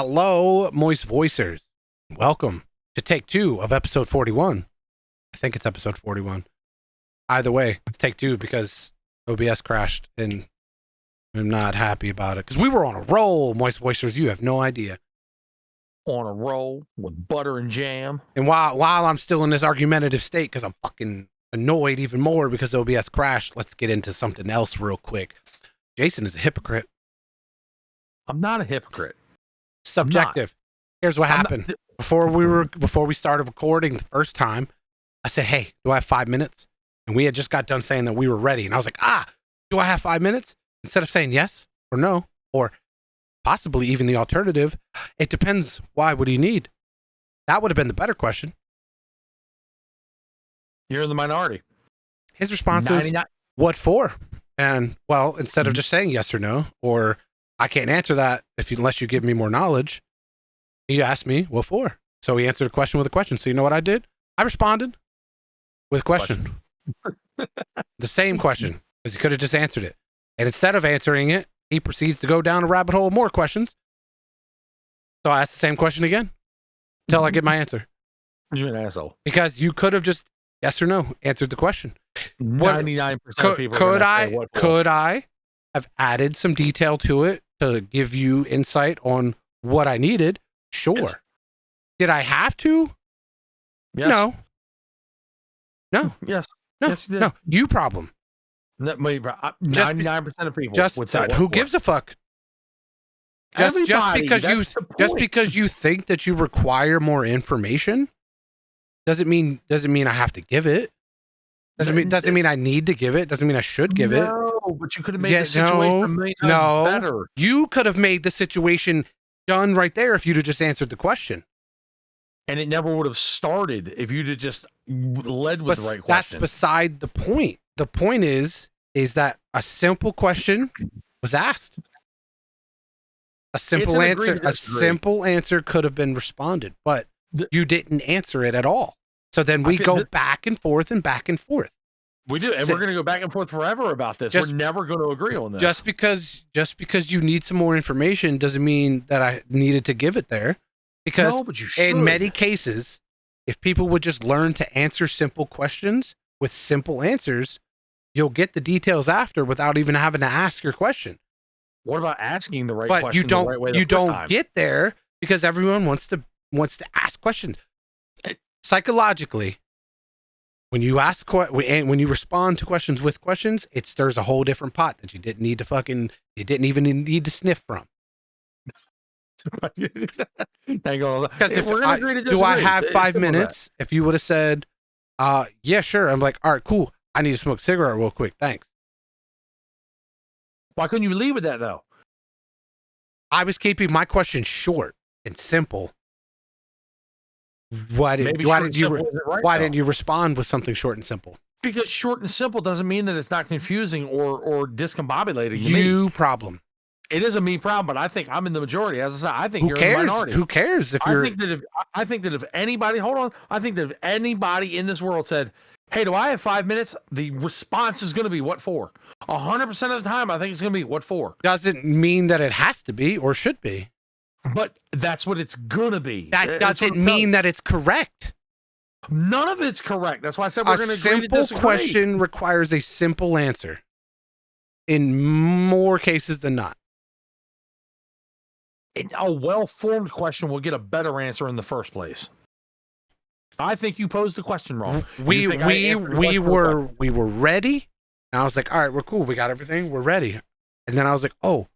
Hello, Moist Voicers. Welcome to take 2 of episode 41. I think it's episode 41. Either way, it's take 2 because OBS crashed and I'm not happy about it because we were on a roll, Moist Voicers. You have no idea. On a roll with butter and jam. And while I'm still in this argumentative state because I'm fucking annoyed even more because OBS crashed, let's get into something else real quick. Jason is a hypocrite. I'm not a hypocrite. Subjective. Here's what happened. Before we started recording the first time, I said, hey, do I have 5 minutes? And we had just got done saying that we were ready. And I was like, do I have 5 minutes? Instead of saying yes or no, or possibly even the alternative, it depends. Why? What do you need? That would have been the better question. You're in the minority. His response is, what for? And, well, instead of just saying yes or no, or I can't answer that unless you give me more knowledge, he asked me, what for? So he answered a question with a question. So you know what I did? I responded with a question. The same question, because he could have just answered it. And instead of answering it, he proceeds to go down a rabbit hole of more questions. So I asked the same question again until I get my answer. You're an asshole. Because you could have just, yes or no, answered the question. 99% of people could I have added some detail to it to give you insight on what I needed? Sure. Yes. Did I have to? Yes. No. Yes. No. Yes, you did. No. You problem. 99% of people would say who gives a fuck? Just because you think that you require more information doesn't mean I have to give it. Doesn't mean I need to give it. Doesn't mean I should give it. No, but you could have made the situation a million times better. You could have made the situation done right there if you'd have just answered the question. And it never would have started if you'd have just led with the right question. That's beside the point. The point is that a simple question was asked. A simple answer could have been responded, but you didn't answer it at all. So then we go back and forth and back and forth. We do, and we're going to go back and forth forever about this. We're never going to agree on this. Just because you need some more information doesn't mean that I needed to give it there. Because in many cases, if people would just learn to answer simple questions with simple answers, you'll get the details after without even having to ask your question. What about asking the right question? But you don't get there because everyone wants to ask questions. Psychologically, when you respond to questions with questions, it stirs a whole different pot that you didn't even need to sniff from. Because do I have 5 minutes? If you would have said, yeah, sure. I'm like, all right, cool. I need to smoke a cigarette real quick. Thanks. Why couldn't you leave with that though? I was keeping my question short and simple. Why didn't you respond with something short and simple? Because short and simple doesn't mean that it's not confusing or discombobulating. You problem. It is a me problem, but I think I'm in the majority. As I said, I think you're in the minority. Who cares if you're? I think that if anybody in this world said, "Hey, do I have 5 minutes?" the response is going to be, "What for?" 100% of the time, I think it's going to be, "What for?" Doesn't mean that it has to be or should be. But that's what it's going to be. That doesn't mean that it's correct. None of it's correct. That's why I said we're going to agree to disagree. A simple question requires a simple answer. In more cases than not. A well-formed question will get a better answer in the first place. I think you posed the question wrong. We were ready. And I was like, all right, we're cool. We got everything. We're ready. And then I was like, oh,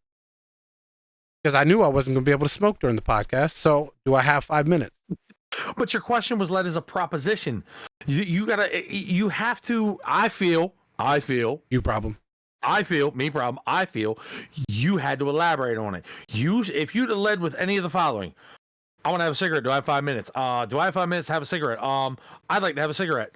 because I knew I wasn't going to be able to smoke during the podcast. So do I have 5 minutes? But your question was led as a proposition. You have to, I feel. You problem. Me problem. I feel you had to elaborate on it. If you'd have led with any of the following, I want to have a cigarette. Do I have 5 minutes? Do I have 5 minutes to have a cigarette? I'd like to have a cigarette.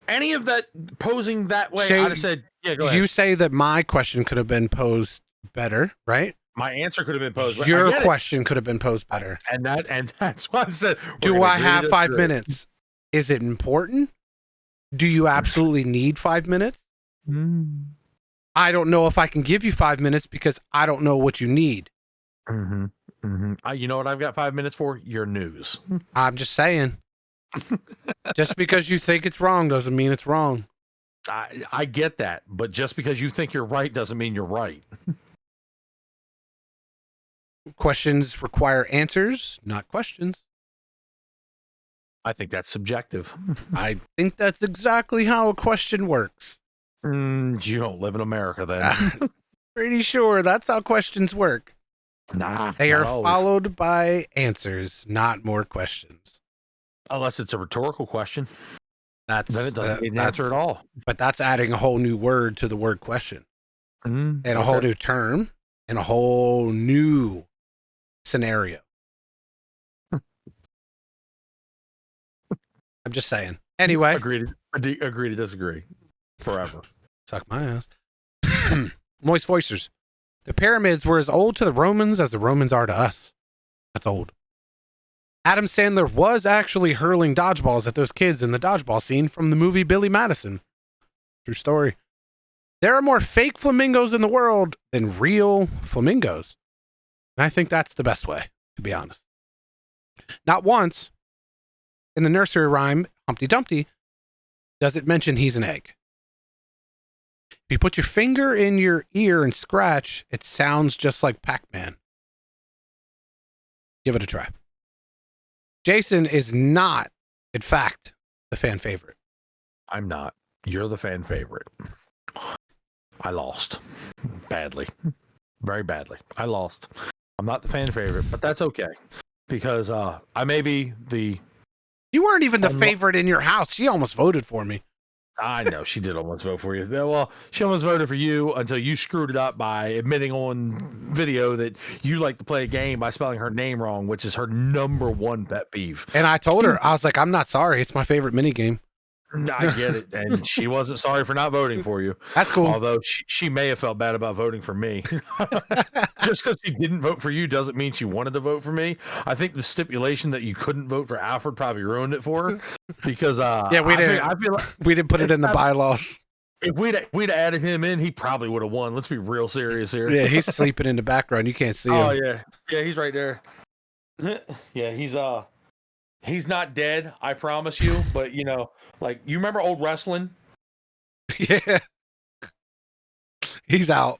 Any of that posing that way, I'd have said, yeah, go ahead. You say that my question could have been posed better, right? My answer could have been posed. Your question could have been posed better. And that's why I said, do I have 5 minutes? Is it important? Do you absolutely need 5 minutes? I don't know if I can give you 5 minutes because I don't know what you need. Mm-hmm. You know what I've got 5 minutes for? Your news. I'm just saying. Just because you think it's wrong doesn't mean it's wrong. I get that, but just because you think you're right doesn't mean you're right. Questions require answers, not questions. I think that's subjective. I think that's exactly how a question works. You don't live in America then. Pretty sure that's how questions work. Nah. They are always. followed by answers, not more questions. Unless it's a rhetorical question. Then it doesn't need an answer at all. But that's adding a whole new word to the word question. And a whole new term and a whole new scenario. I'm just saying. Anyway. Agree to disagree. Forever. Suck my ass. Moist Voicers. The pyramids were as old to the Romans as the Romans are to us. That's old. Adam Sandler was actually hurling dodgeballs at those kids in the dodgeball scene from the movie Billy Madison. True story. There are more fake flamingos in the world than real flamingos. And I think that's the best way, to be honest. Not once in the nursery rhyme, Humpty Dumpty, does it mention he's an egg. If you put your finger in your ear and scratch, it sounds just like Pac-Man. Give it a try. Jason is not, in fact, the fan favorite. I'm not. You're the fan favorite. I lost. Badly. Very badly. I lost. I'm not the fan favorite, but that's okay. Because I may be the... You weren't even the favorite in your house. She almost voted for me. I know she did almost vote for you. Well, she almost voted for you until you screwed it up by admitting on video that you like to play a game by spelling her name wrong, which is her #1 pet peeve. And I told her, I was like, I'm not sorry. It's my favorite mini game. I get it. And she wasn't sorry for not voting for you. That's cool. Although she may have felt bad about voting for me. Just because she didn't vote for you doesn't mean she wanted to vote for me. I think the stipulation that you couldn't vote for Alfred probably ruined it for her. Because yeah, we didn't put it in the bylaws. If we'd added him in, he probably would have won. Let's be real serious here. Yeah, he's sleeping in the background. You can't see him. Oh yeah. Yeah, he's right there. Yeah, he's not dead, I promise you, but you know, like you remember old wrestling? Yeah. He's out.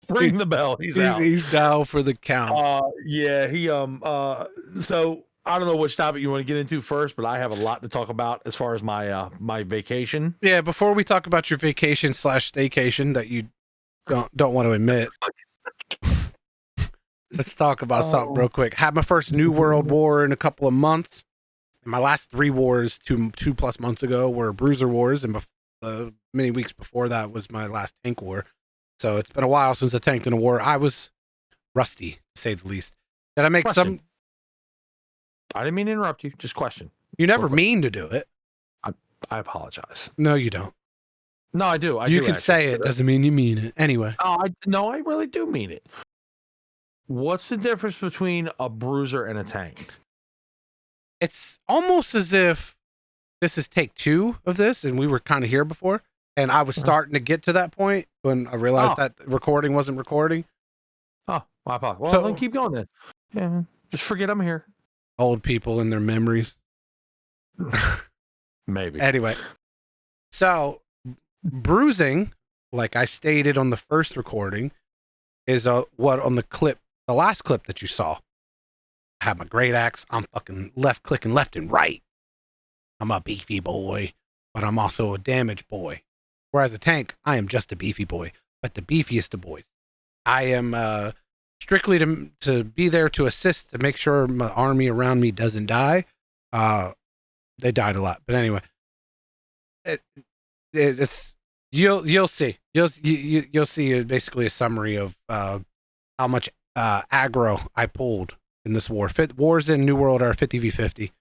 Ring the bell. He's out. He's down for the count. Yeah, he so I don't know which topic you want to get into first, but I have a lot to talk about as far as my my vacation. Yeah, before we talk about your vacation / staycation that you don't want to admit. Let's talk about something real quick. Had my first New World War in a couple of months. And my last 3 wars, two plus months ago, were Bruiser Wars, and many weeks before that was my last tank war. So it's been a while since I tanked in a war. I was rusty, to say the least. Did I make Question. I didn't mean to interrupt you. Just question. You never mean to do it. I apologize. No, you don't. No, I do. You can say it. Doesn't mean you mean it. Anyway. I really do mean it. What's the difference between a bruiser and a tank? It's almost as if this is take 2 of this, and we were kind of here before, and I was starting to get to that point when I realized that recording wasn't recording. Oh, my fault. Well, then keep going then. Yeah, just forget I'm here. Old people and their memories. Maybe. Anyway, so bruising, like I stated on the first recording, is what on the last clip that you saw. I have my great axe. I'm fucking clicking left and right. I'm a beefy boy, but I'm also a damage boy. Whereas a tank, I am just a beefy boy, but the beefiest of boys. I am strictly to be there to assist, to make sure my army around me doesn't die. They died a lot, but anyway, it's you'll see. You'll see basically a summary of how much aggro I pulled in this war. Wars in New World are 50v50,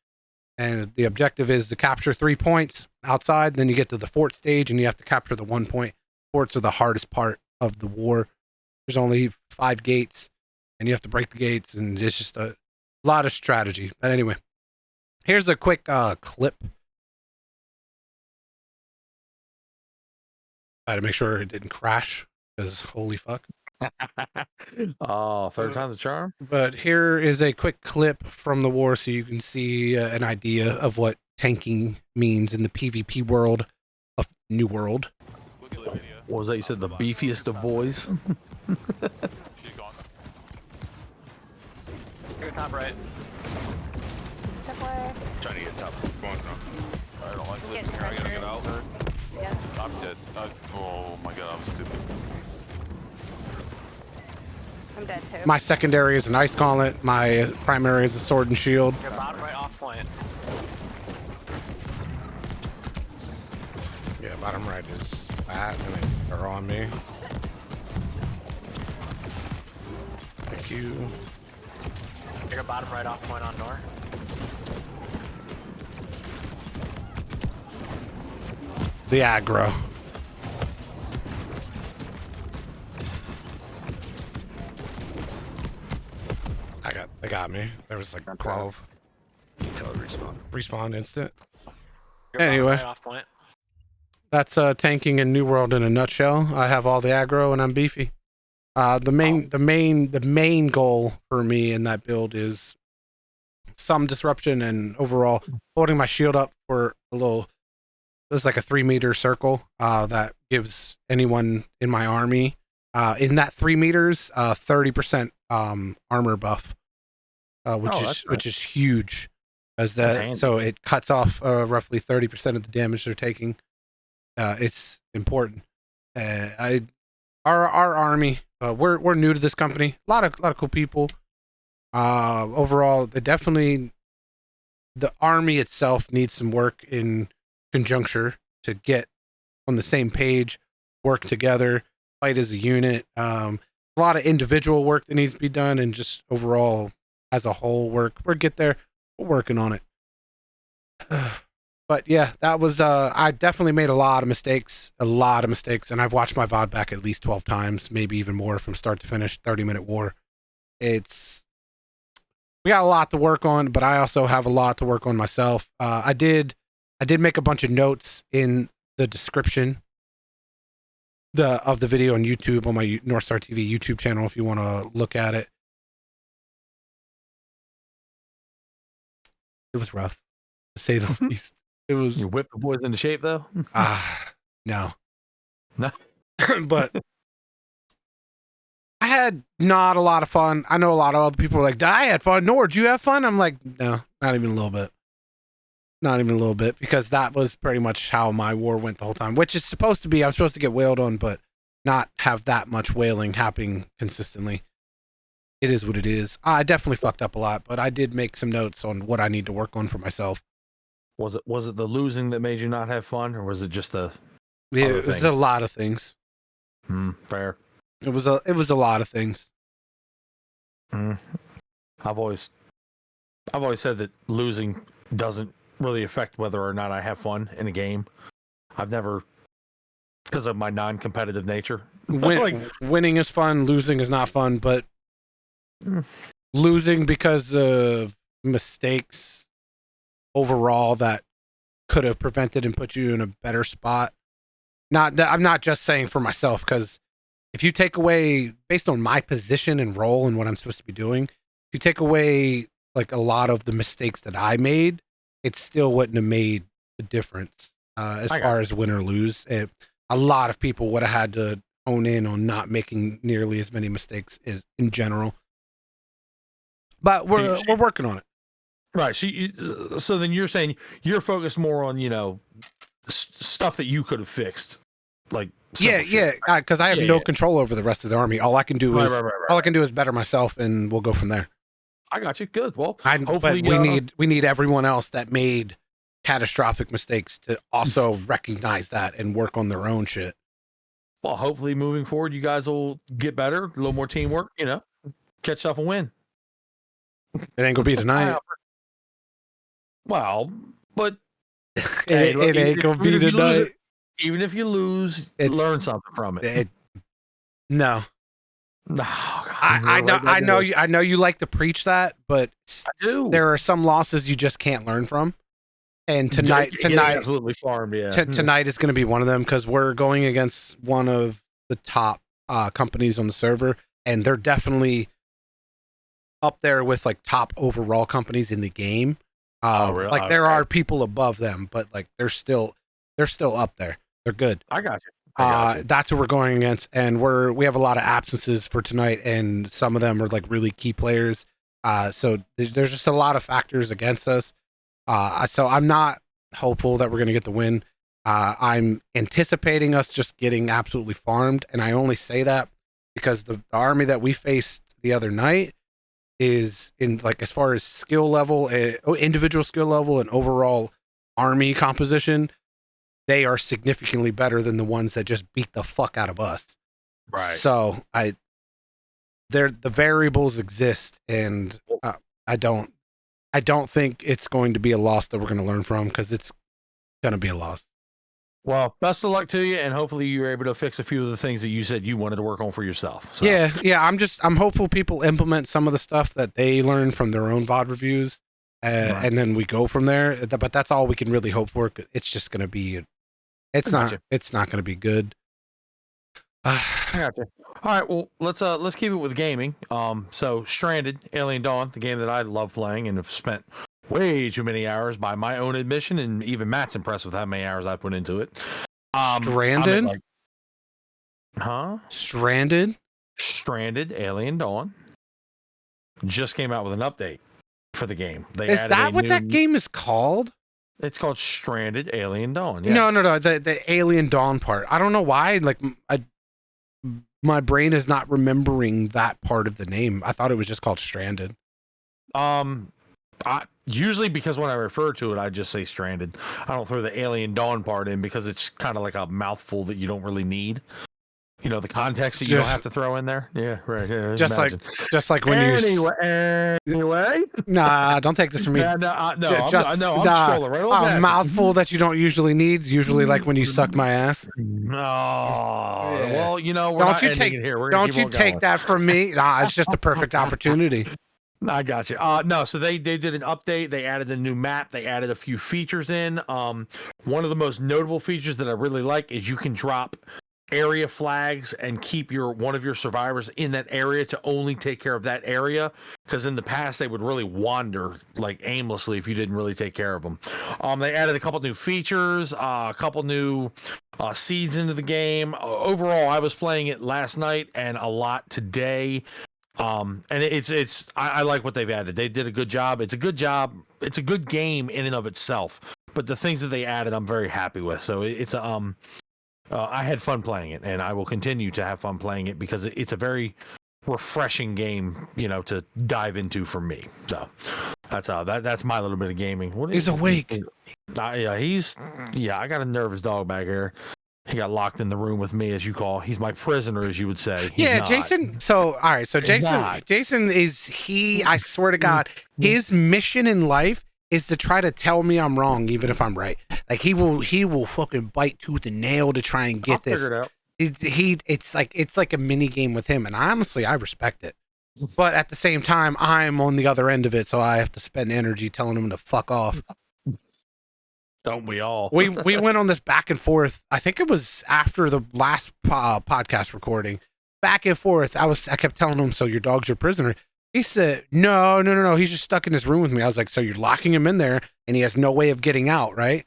and the objective is to capture 3 points outside. Then you get to the fort stage, and you have to capture the 1 point. Forts are the hardest part of the war. There's only 5 gates, and you have to break the gates, and it's just a lot of strategy. But anyway, here's a quick clip. I had to make sure it didn't crash, because holy fuck. Oh, third time's the charm. But here is a quick clip from the war so you can see an idea of what tanking means in the PvP world of New World. What was that? You said the beefiest of boys? She's gone. Go top right. Step away. Trying to get top. Come on, no. I don't like living here. I gotta get out. Yeah. I'm dead. Oh my god, I'm stupid. I'm dead too. My secondary is an ice gauntlet. My primary is a sword and shield. Your bottom right off point. Yeah, bottom right is fat and they're on me. Thank you. Your bottom right off point on Nor. The aggro. They got me. There was like 12. Respawn instant. Your Anyway. bottom right off point. That's tanking in New World in a nutshell. I have all the aggro and I'm beefy. The main goal for me in that build is some disruption and overall holding my shield up for a little. There's like a 3-meter circle that gives anyone in my army in that 3 meters 30% armor buff, which is huge. As that, so it cuts off roughly 30% of the damage they're taking. It's important. Our army, we're new to this company. A lot of cool people. Overall, the army itself needs some work in conjuncture to get on the same page, work together, fight as a unit. A lot of individual work that needs to be done, and just overall as a whole work. We're working on it. But yeah, that was I definitely made a lot of mistakes, and I've watched my VOD back at least 12 times, maybe even more from start to finish. 30-minute war. We got a lot to work on, but I also have a lot to work on myself. I did make a bunch of notes in the description of the video on YouTube, on my Norstar TV YouTube channel, if you want to look at it. It was rough, to say the least. It was. You whipped the boys into shape, though? No. No. But I had not a lot of fun. I know a lot of other people are like, I had fun. Nor, did you have fun? I'm like, no, not even a little bit. Not even a little bit, because that was pretty much how my war went the whole time, which is supposed to be. I'm supposed to get wailed on, but not have that much wailing happening consistently. It is what it is. I definitely fucked up a lot, but I did make some notes on what I need to work on for myself. Was it the losing that made you not have fun, or was it just the? It was a lot of things. Fair. It was a lot of things. I've always said that losing doesn't really affect whether or not I have fun in a game. I've never, because of my non-competitive nature. Winning is fun, losing is not fun, but losing because of mistakes overall that could have prevented and put you in a better spot. I'm not just saying for myself, because if you take away, based on my position and role and what I'm supposed to be doing, if you take away like a lot of the mistakes that I made, it still wouldn't have made a difference as far as win or lose. A lot of people would have had to hone in on not making nearly as many mistakes as in general. But we're working on it. Right. So then you're saying you're focused more on, stuff that you could have fixed. Like because I have no control over the rest of the army. All I can do is better myself, and we'll go from there. I got you. Good. Well, hopefully we need everyone else that made catastrophic mistakes to also recognize that and work on their own shit. Well, hopefully moving forward, you guys will get better, a little more teamwork, catch stuff and win. It ain't gonna be tonight. Well, but it ain't gonna be tonight. Even if you lose, learn something from it. No. No, I know you like to preach that, but there are some losses you just can't learn from. And tonight absolutely farmed. Yeah. Tonight is going to be one of them, because we're going against one of the top companies on the server, and they're definitely up there with like top overall companies in the game. Really? Like there are people above them, but like they're still up there. They're good. I got you. That's who we're going against, and we have a lot of absences for tonight, and some of them are like really key players. So there's just a lot of factors against us. So I'm not hopeful that we're going to get the win. I'm anticipating us just getting absolutely farmed, and I only say that because the army that we faced the other night is in like as far as skill level, individual skill level, and overall army composition, they are significantly better than the ones that just beat the fuck out of us. Right. So the variables exist, and I don't think it's going to be a loss that we're going to learn from, because it's going to be a loss. Well, best of luck to you, and hopefully you're able to fix a few of the things that you said you wanted to work on for yourself. So. Yeah. I'm hopeful people implement some of the stuff that they learned from their own VOD reviews, and then we go from there. But that's all we can really hope for. It's just going to be, it's not going to be good. I got you. All right, well, let's keep it with gaming. So Stranded, Alien Dawn, the game that I love playing and have spent way too many hours by my own admission, and even Matt's impressed with how many hours I put into it. Stranded? Stranded, Alien Dawn just came out with an update for the game. Is that what that game is called? It's called Stranded, Alien Dawn. Yes. No. The Alien Dawn part. I don't know why. Like, my brain is not remembering that part of the name. I thought it was just called Stranded. Usually because when I refer to it, I just say Stranded. I don't throw the Alien Dawn part in because it's kind of like a mouthful that you don't really need. You know, the context that you don't have to throw in there. Yeah, right. Yeah, just like when anyway. Nah, don't take this from me. I'm strolling right over a mouthful that you don't usually need. Usually, like when you suck my ass. Well, you know, we're not ending it here. Don't you take that from me? Nah, it's just a perfect opportunity. I got you. No, so they did an update. They added a new map. They added a few features in. One of the most notable features that I really like is you can drop area flags and keep one of your survivors in that area to only take care of that area, because in the past they would really wander like aimlessly if you didn't really take care of them. They added a couple new features, a couple new seeds into the game. Overall, I was playing it last night and a lot today. And I like what they've added. They did a good job. It's a good job. It's a good game in and of itself, but the things that they added I'm very happy with. So it's I had fun playing it, and I will continue to have fun playing it because it's a very refreshing game, you know, to dive into for me. So that's my little bit of gaming. He's awake. I got a nervous dog back here. He got locked in the room with me, as you call. He's my prisoner, as you would say. Jason. So, all right. So Jason I swear to God, his mission in life is to try to tell me I'm wrong, even if I'm right. Like he will fucking bite tooth and nail to try and get this. Figure it out. It's like a mini game with him, and honestly, I respect it. But at the same time, I'm on the other end of it, so I have to spend energy telling him to fuck off. Don't we all? we went on this back and forth. I think it was after the last podcast recording. Back and forth. I kept telling him, "So your dog's your prisoner." He said, No. He's just stuck in this room with me. I was like, "So you're locking him in there, and he has no way of getting out, right?"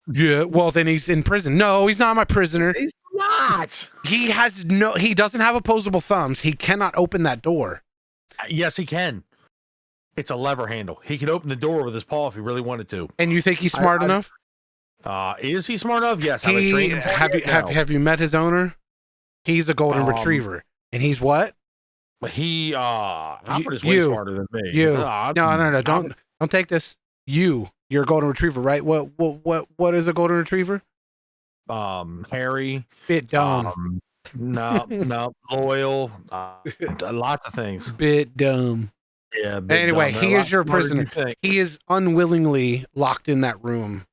Yeah. Well, then he's in prison. No, he's not my prisoner. He's not. He doesn't have opposable thumbs. He cannot open that door. Yes, he can. It's a lever handle. He could open the door with his paw if he really wanted to. And you think he's smart enough? Is he smart enough? Yes. Have you met his owner? He's a golden retriever. And he's what? Alfred is way smarter than me. No. Don't take this. You're a golden retriever, right? What is a golden retriever? Hairy. Bit dumb. No. Loyal. Lots of things. Bit dumb. Yeah. Anyway, he is your prisoner. He is unwillingly locked in that room.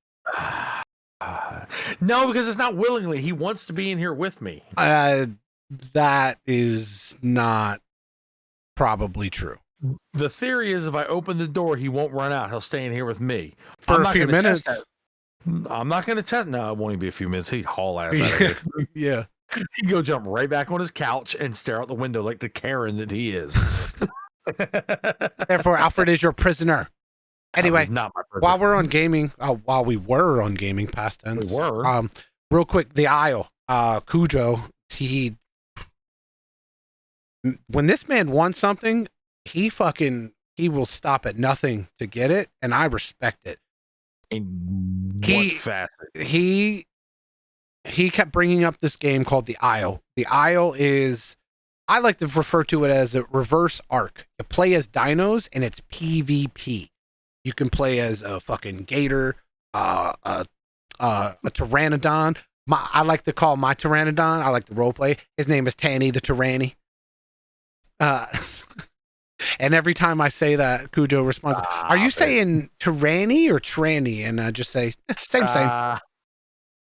No, because it's not willingly. He wants to be in here with me. That is not probably true. The theory is if I open the door, he won't run out. He'll stay in here with me for a few minutes. I'm not going to test. No, it won't even be a few minutes. He'd haul ass out of here. Yeah. He'd go jump right back on his couch and stare out the window like the Karen that he is. Therefore, Alfred is your prisoner. Anyway, not my prisoner. while we're on gaming, while we were on gaming, past tense. We were. Real quick, the Isle. Cujo. When this man wants something, he will stop at nothing to get it, and I respect it. In what facet? He kept bringing up this game called the Isle. The Isle is, I like to refer to it as a reverse arc. You play as dinos, and it's PvP. You can play as a fucking gator, a pteranodon. I like to call my pteranodon, I like to roleplay. His name is Tanny the Tyranny. And every time I say that, Cujo responds, "Are you saying tyranny or tranny?" And I just say, same.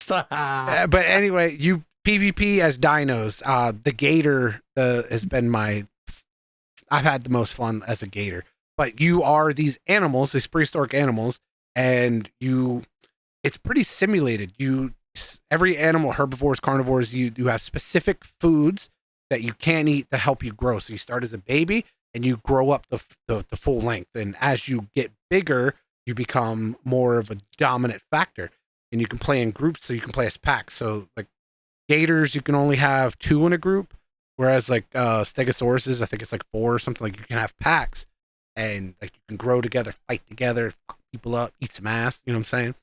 But anyway, you PvP as dinos. The gator has been I've had the most fun as a gator. But you are these animals, these prehistoric animals, and it's pretty simulated. Every animal, herbivores, carnivores, you have specific foods that you can eat to help you grow. So you start as a baby and you grow up the full length. And as you get bigger, you become more of a dominant factor. And you can play in groups, so you can play as packs. So like gators, you can only have 2 in a group, whereas like stegosauruses, I think it's like 4 or something. Like you can have packs, and like you can grow together, fight together, fuck people up, eat some ass. You know what I'm saying?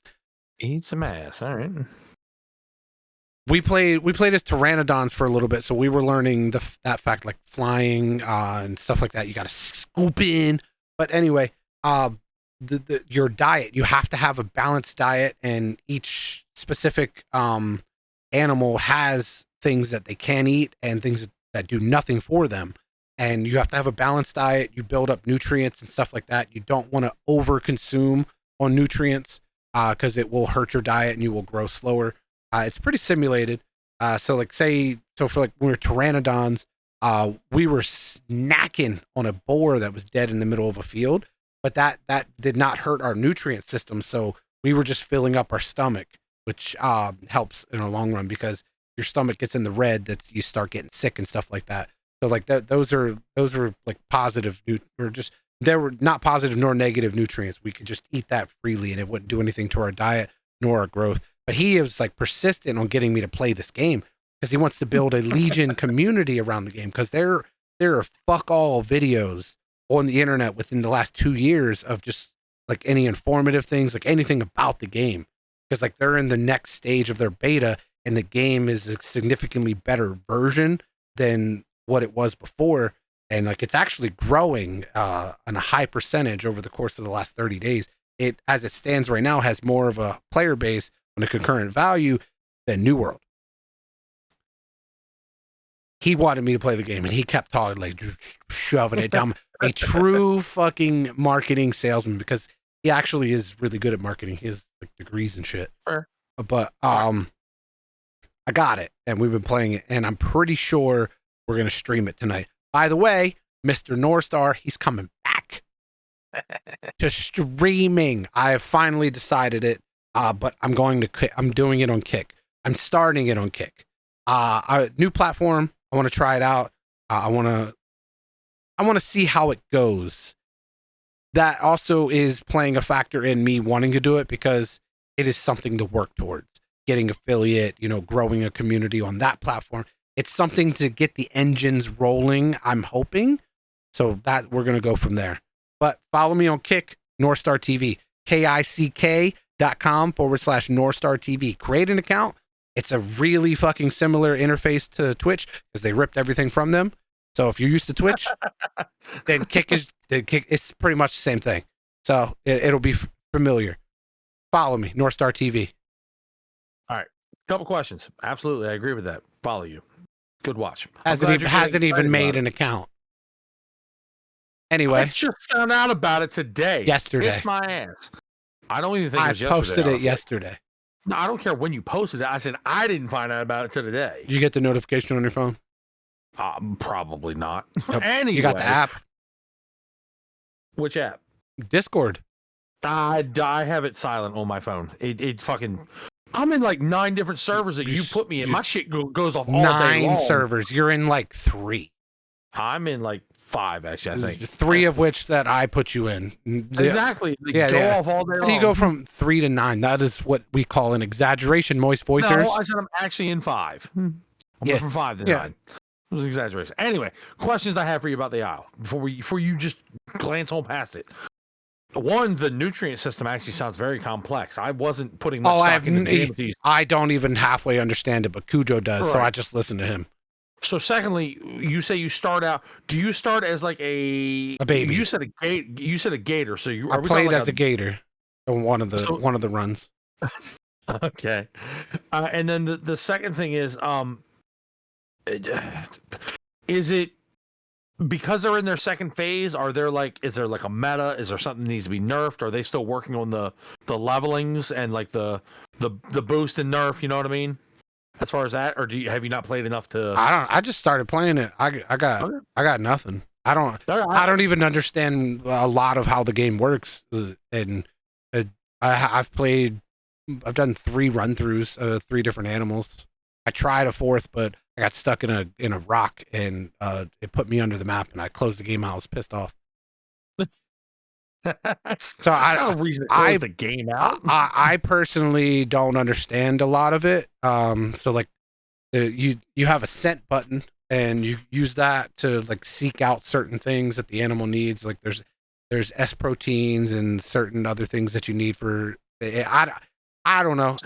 Eat some ass. All right. We played as pteranodons for a little bit, so we were learning that fact, like flying and stuff like that. You got to scoop in. But anyway, your diet, you have to have a balanced diet, and each specific animal has things that they can eat and things that do nothing for them. And you have to have a balanced diet. You build up nutrients and stuff like that. You don't want to over consume on nutrients because it will hurt your diet and you will grow slower. It's pretty simulated. So for like when we were pteranodons, we were snacking on a boar that was dead in the middle of a field, but that did not hurt our nutrient system. So we were just filling up our stomach, which helps in the long run, because your stomach gets in the red, that you start getting sick and stuff like that. So like those were like positive, they were not positive nor negative nutrients. We could just eat that freely and it wouldn't do anything to our diet nor our growth. But he is like persistent on getting me to play this game because he wants to build a Legion community around the game, because there are fuck all videos on the internet within the last 2 years of just like any informative things, like anything about the game, because like they're in the next stage of their beta and the game is a significantly better version than what it was before. And like it's actually growing on a high percentage over the course of the last 30 days. It, as it stands right now, has more of a player base on a concurrent value than New World. He wanted me to play the game and he kept talking, like shoving it down. A true fucking marketing salesman, because he actually is really good at marketing. He has like degrees and shit. Sure. But I got it and we've been playing it, and I'm pretty sure we're going to stream it tonight. By the way, Mr. Norstar, he's coming back to streaming. I have finally decided it. But I'm doing it on Kick. I'm starting it on Kick. New platform. I want to try it out. I want to see how it goes. That also is playing a factor in me wanting to do it, because it is something to work towards. Getting affiliate, growing a community on that platform. It's something to get the engines rolling, I'm hoping. So that we're going to go from there. But follow me on Kick, Norstar TV, kick.com/Norstar TV. Create an account. It's a really fucking similar interface to Twitch because they ripped everything from them. So if you're used to Twitch, then Kick it's pretty much the same thing. So it'll be familiar. Follow me, Norstar TV. All right. Couple questions. Absolutely. I agree with that. Follow you. Good watch. Hasn't even made an account. Anyway. I just found out about it today. Yesterday. Kiss my ass. I don't even think it was yesterday. I posted it yesterday. No, I don't care when you posted it. I said I didn't find out about it till today. Did you get the notification on your phone? Probably not. Nope. Anyway. You got the app. Which app? Discord. I have it silent on my phone. It fucking I'm in like 9 different servers that you put me in. My shit goes off all day long. 9 servers. You're in like 3. I'm in like 5, actually, I think. 3 of which that I put you in. Exactly. They go off all day long. How do you go from 3 to 9? That is what we call an exaggeration, moist voicers. No, I said I'm actually in 5. I'm from 5 to 9. It was an exaggeration. Anyway, questions I have for you about the Isle before you just glance on past it. One, the nutrient system actually sounds very complex. I wasn't putting much stock into the game. I don't even halfway understand it, but Cujo does, so I just listen to him. So secondly, you say you start out. Do you start as like a baby? You said a gator. So I played as a gator on one of the runs. Okay, and then the second thing is it because they're in their second phase? Is there like a meta? Is there something that needs to be nerfed? Are they still working on the levelings and like the boost and nerf? You know what I mean? As far as that, or have you not played enough to? I just started playing it. I got nothing. I don't even understand a lot of how the game works. And I've done 3 run-throughs, 3 different animals. I tried a 4th, but I got stuck in a rock and it put me under the map, and I closed the game out. I was pissed off. So not a reason to close the game out. I personally don't understand a lot of it. So like you have a scent button, and you use that to like seek out certain things that the animal needs. Like there's S proteins and certain other things that you need for. I don't know.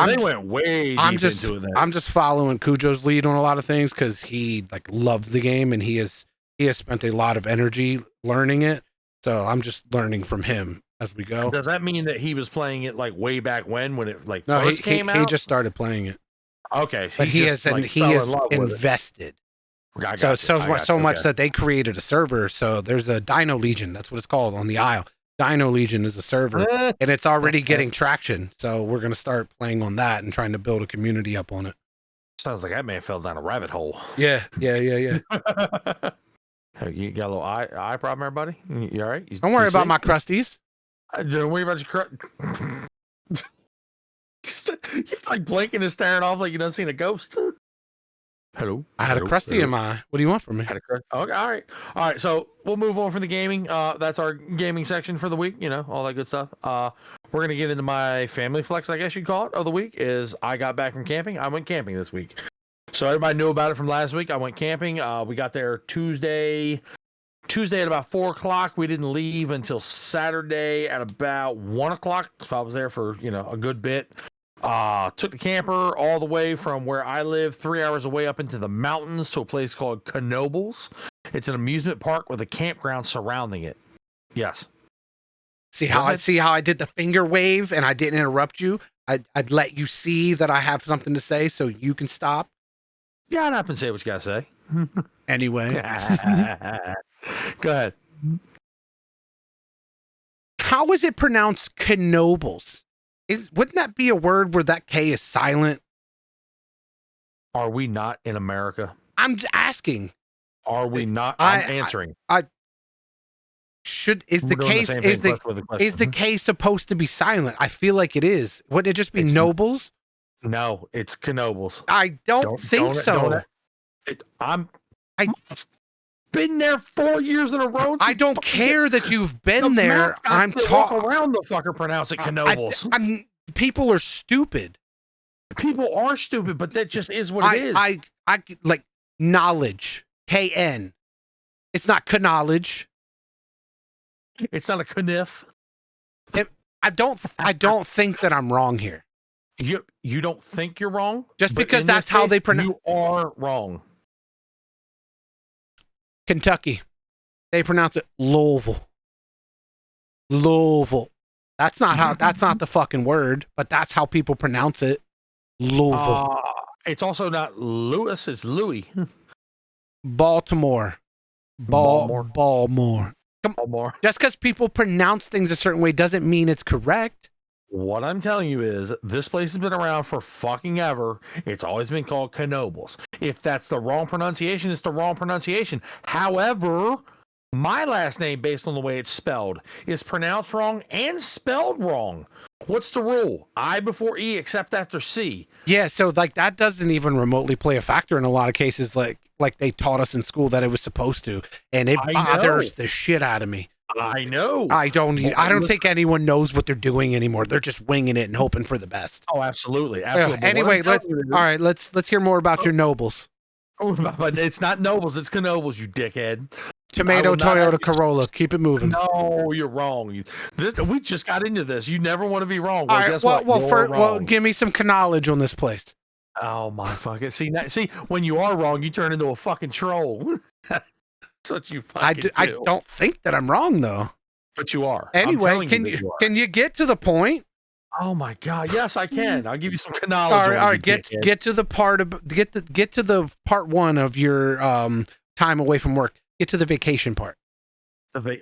They went way deep into that. I'm just following Cujo's lead on a lot of things because he like loves the game, and he has spent a lot of energy learning it. So I'm just learning from him as we go. Does that mean that he was playing it like way back when it like first came out? He just started playing it. Okay, so but he has invested. So much that they created a server. So there's a Dino Legion. That's what it's called on the Isle. Dino Legion is a server, and it's already getting traction. So we're gonna start playing on that and trying to build a community up on it. Sounds like that man fell down a rabbit hole. Yeah. You got a little eye problem, everybody? You all right? Don't worry about my crusties. Don't worry about your You're like blinking and staring off like you done seen a ghost. Hello. I had a crusty in my eye. What do you want from me? Okay, all right. So we'll move on from the gaming. That's our gaming section for the week. You know, all that good stuff. We're gonna get into my family flex, I guess you'd call it, of the week. Is I got back from camping. I went camping this week. So everybody knew about it from last week. I went camping. We got there Tuesday at about 4:00. We didn't leave until Saturday at about 1:00. So I was there for a good bit. Took the camper all the way from where I live, 3 hours away up into the mountains to a place called Knoebels. It's an amusement park with a campground surrounding it. Yes. See how I did the finger wave and I didn't interrupt you? I'd let you see that I have something to say so you can stop. Yeah, I'd up and say what you gotta say. Anyway. Go ahead. How is it pronounced Knoebels? Wouldn't that be a word where that K is silent? Are we not in America? I'm asking. Are we not? I'm answering. Is the K supposed to be silent? I feel like it is. Wouldn't it just be nobles? No, it's Knoebels. I don't think so. I've been there 4 years in a row. I don't care that you've been there. I'm talking around the fucker. Pronounce it Knoebels. People are stupid. People are stupid, but that just is what it is. I like knowledge. KN. It's not knowledge. It's not a kniff. I don't think that I'm wrong here. You don't think you're wrong? Just because that's how they pronounce. You are wrong. Kentucky. They pronounce it Louisville. Louisville. That's not the fucking word, but that's how people pronounce it. Louisville. It's also not Louis, it's Louis. Baltimore. Baltimore. Just because people pronounce things a certain way doesn't mean it's correct. What I'm telling you is this place has been around for fucking ever. It's always been called Knoebels. If that's the wrong pronunciation, it's the wrong pronunciation. However, My last name, based on the way it's spelled, is pronounced wrong and spelled wrong. What's the rule? I before E, except after C. Yeah, so like that doesn't even remotely play a factor in a lot of cases. Like they taught us in school that it was supposed to, and it bothers the shit out of me. I know. I don't think anyone knows what they're doing anymore. They're just winging it and hoping for the best. Oh, absolutely. Absolutely. Anyway, let's hear more about your nobles. Oh, but it's not nobles, it's knoebels, you dickhead. Tomato, Toyota, Corolla. Keep it moving. No, you're wrong. We just got into this. You never want to be wrong. Well, guess what? Well, give me some knowledge on this place. Oh my fucking see, when you are wrong, you turn into a fucking troll. That's what you fucking do. I don't think that I'm wrong though. But you are. Anyway, can you get to the point? Oh my god, yes, I can. I'll give you some knowledge. All right, get to the part of get to the part one of your time away from work. Get to the vacation part.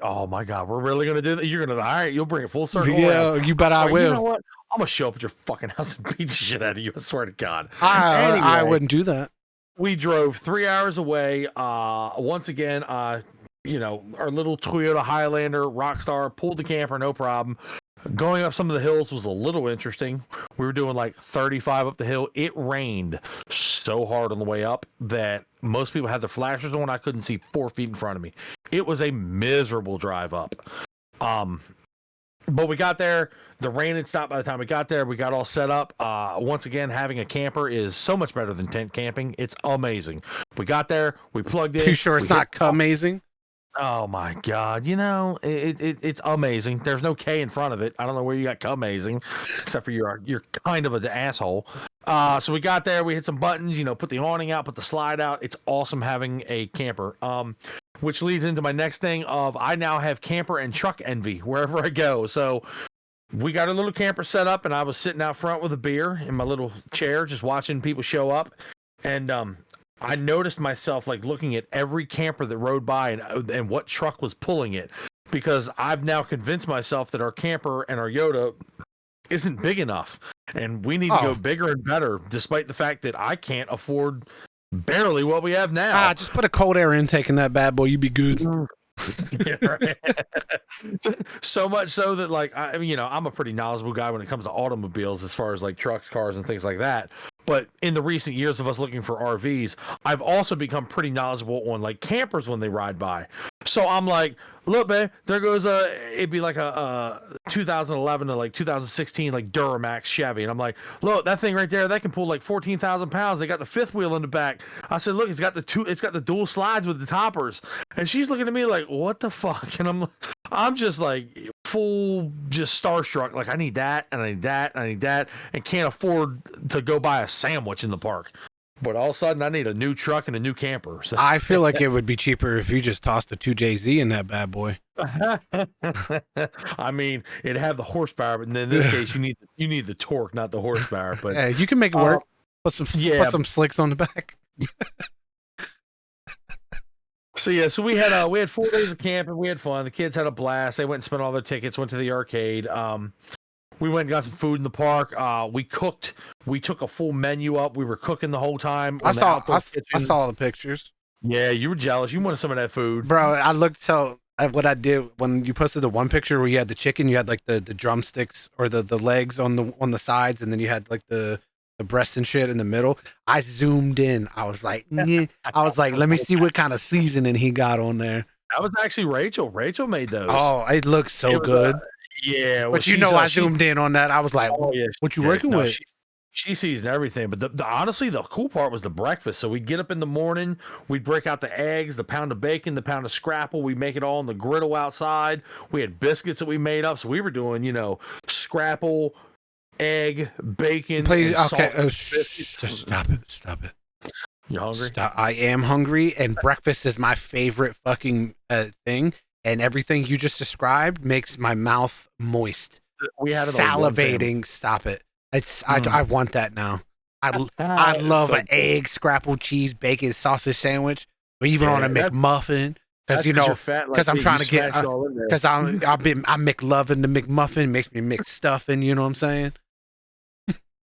Oh my god, we're really gonna do that? You're gonna all right? You'll bring it full circle. Yeah, you bet I will. You know what? I'm gonna show up at your fucking house and beat the shit out of you. I swear to God. Anyway, I wouldn't do that. We drove 3 hours away. Once again, our little Toyota Highlander Rockstar pulled the camper, no problem. Going up some of the hills was a little interesting. We were doing like 35 up the hill. It rained so hard on the way up that most people had their flashers on. I couldn't see 4 feet in front of me. It was a miserable drive up. But we got there. The rain had stopped by the time we got there. We got all set up. Once again, having a camper is so much better than tent camping. It's amazing. We got there. We plugged in. You sure it's not amazing? Oh my god, it's amazing. There's no K in front of it. I don't know where you got amazing, except for you're kind of an asshole. So we got there, we hit some buttons, put the awning out, put the slide out. It's awesome having a camper. Which leads into my next thing of I now have camper and truck envy wherever I go. So we got a little camper set up and I was sitting out front with a beer in my little chair, just watching people show up. And I noticed myself like looking at every camper that rode by and what truck was pulling it, because I've now convinced myself that our camper and our Yoda isn't big enough and we need to go bigger and better, despite the fact that I can't afford barely what we have now. Just put a cold air intake in that bad boy. You'd be good. Yeah, right. So much so that like I'm a pretty knowledgeable guy when it comes to automobiles as far as like trucks, cars, and things like that. But in the recent years of us looking for RVs, I've also become pretty knowledgeable on like campers when they ride by. So I'm like, look, babe, there goes it'd be like a 2011 to like 2016 like Duramax Chevy, and I'm like, look, that thing right there, that can pull like 14,000 pounds. They got the fifth wheel in the back. I said, look, it's got the dual slides with the toppers, and she's looking at me like, what the fuck? And I'm just like full just starstruck, like I need that and I need that and I need that, and can't afford to go buy a sandwich in the park. But all of a sudden, I need a new truck and a new camper. So. I feel like it would be cheaper if you just tossed a 2JZ in that bad boy. I mean, it'd have the horsepower, but in this case, you need the torque, not the horsepower. But hey, you can make it work. Put some slicks on the back. So we had 4 days of camping. We had fun. The kids had a blast. They went and spent all their tickets. Went to the arcade. We went and got some food in the park. We cooked. We took a full menu up. We were cooking the whole time. I saw the pictures. Yeah, you were jealous. You wanted some of that food, bro. I looked what I did when you posted the one picture where you had the chicken, you had like the drumsticks or the legs on the sides, and then you had like the breasts and shit in the middle. I zoomed in. I was like, let me see what kind of seasoning he got on there. That was actually Rachel. Rachel made those. Oh, it looks so good. Yeah, well, but I zoomed in on that. I was like, oh, yeah, what you working with? She seasoned everything, but honestly, the cool part was the breakfast. So we'd get up in the morning, we'd break out the eggs, the pound of bacon, the pound of scrapple. We make it all on the griddle outside. We had biscuits that we made up, so we were doing, scrapple, egg, bacon. Please, okay, just stop it. You hungry? I am hungry, and breakfast is my favorite fucking thing. And everything you just described makes my mouth moist. We had salivating. Stop it. I want that now. I love an egg, scrapple, cheese, bacon, sausage sandwich, or even on a McMuffin. Because I'm trying to get because I'm McLovin the McMuffin makes me mix stuffing. You know what I'm saying?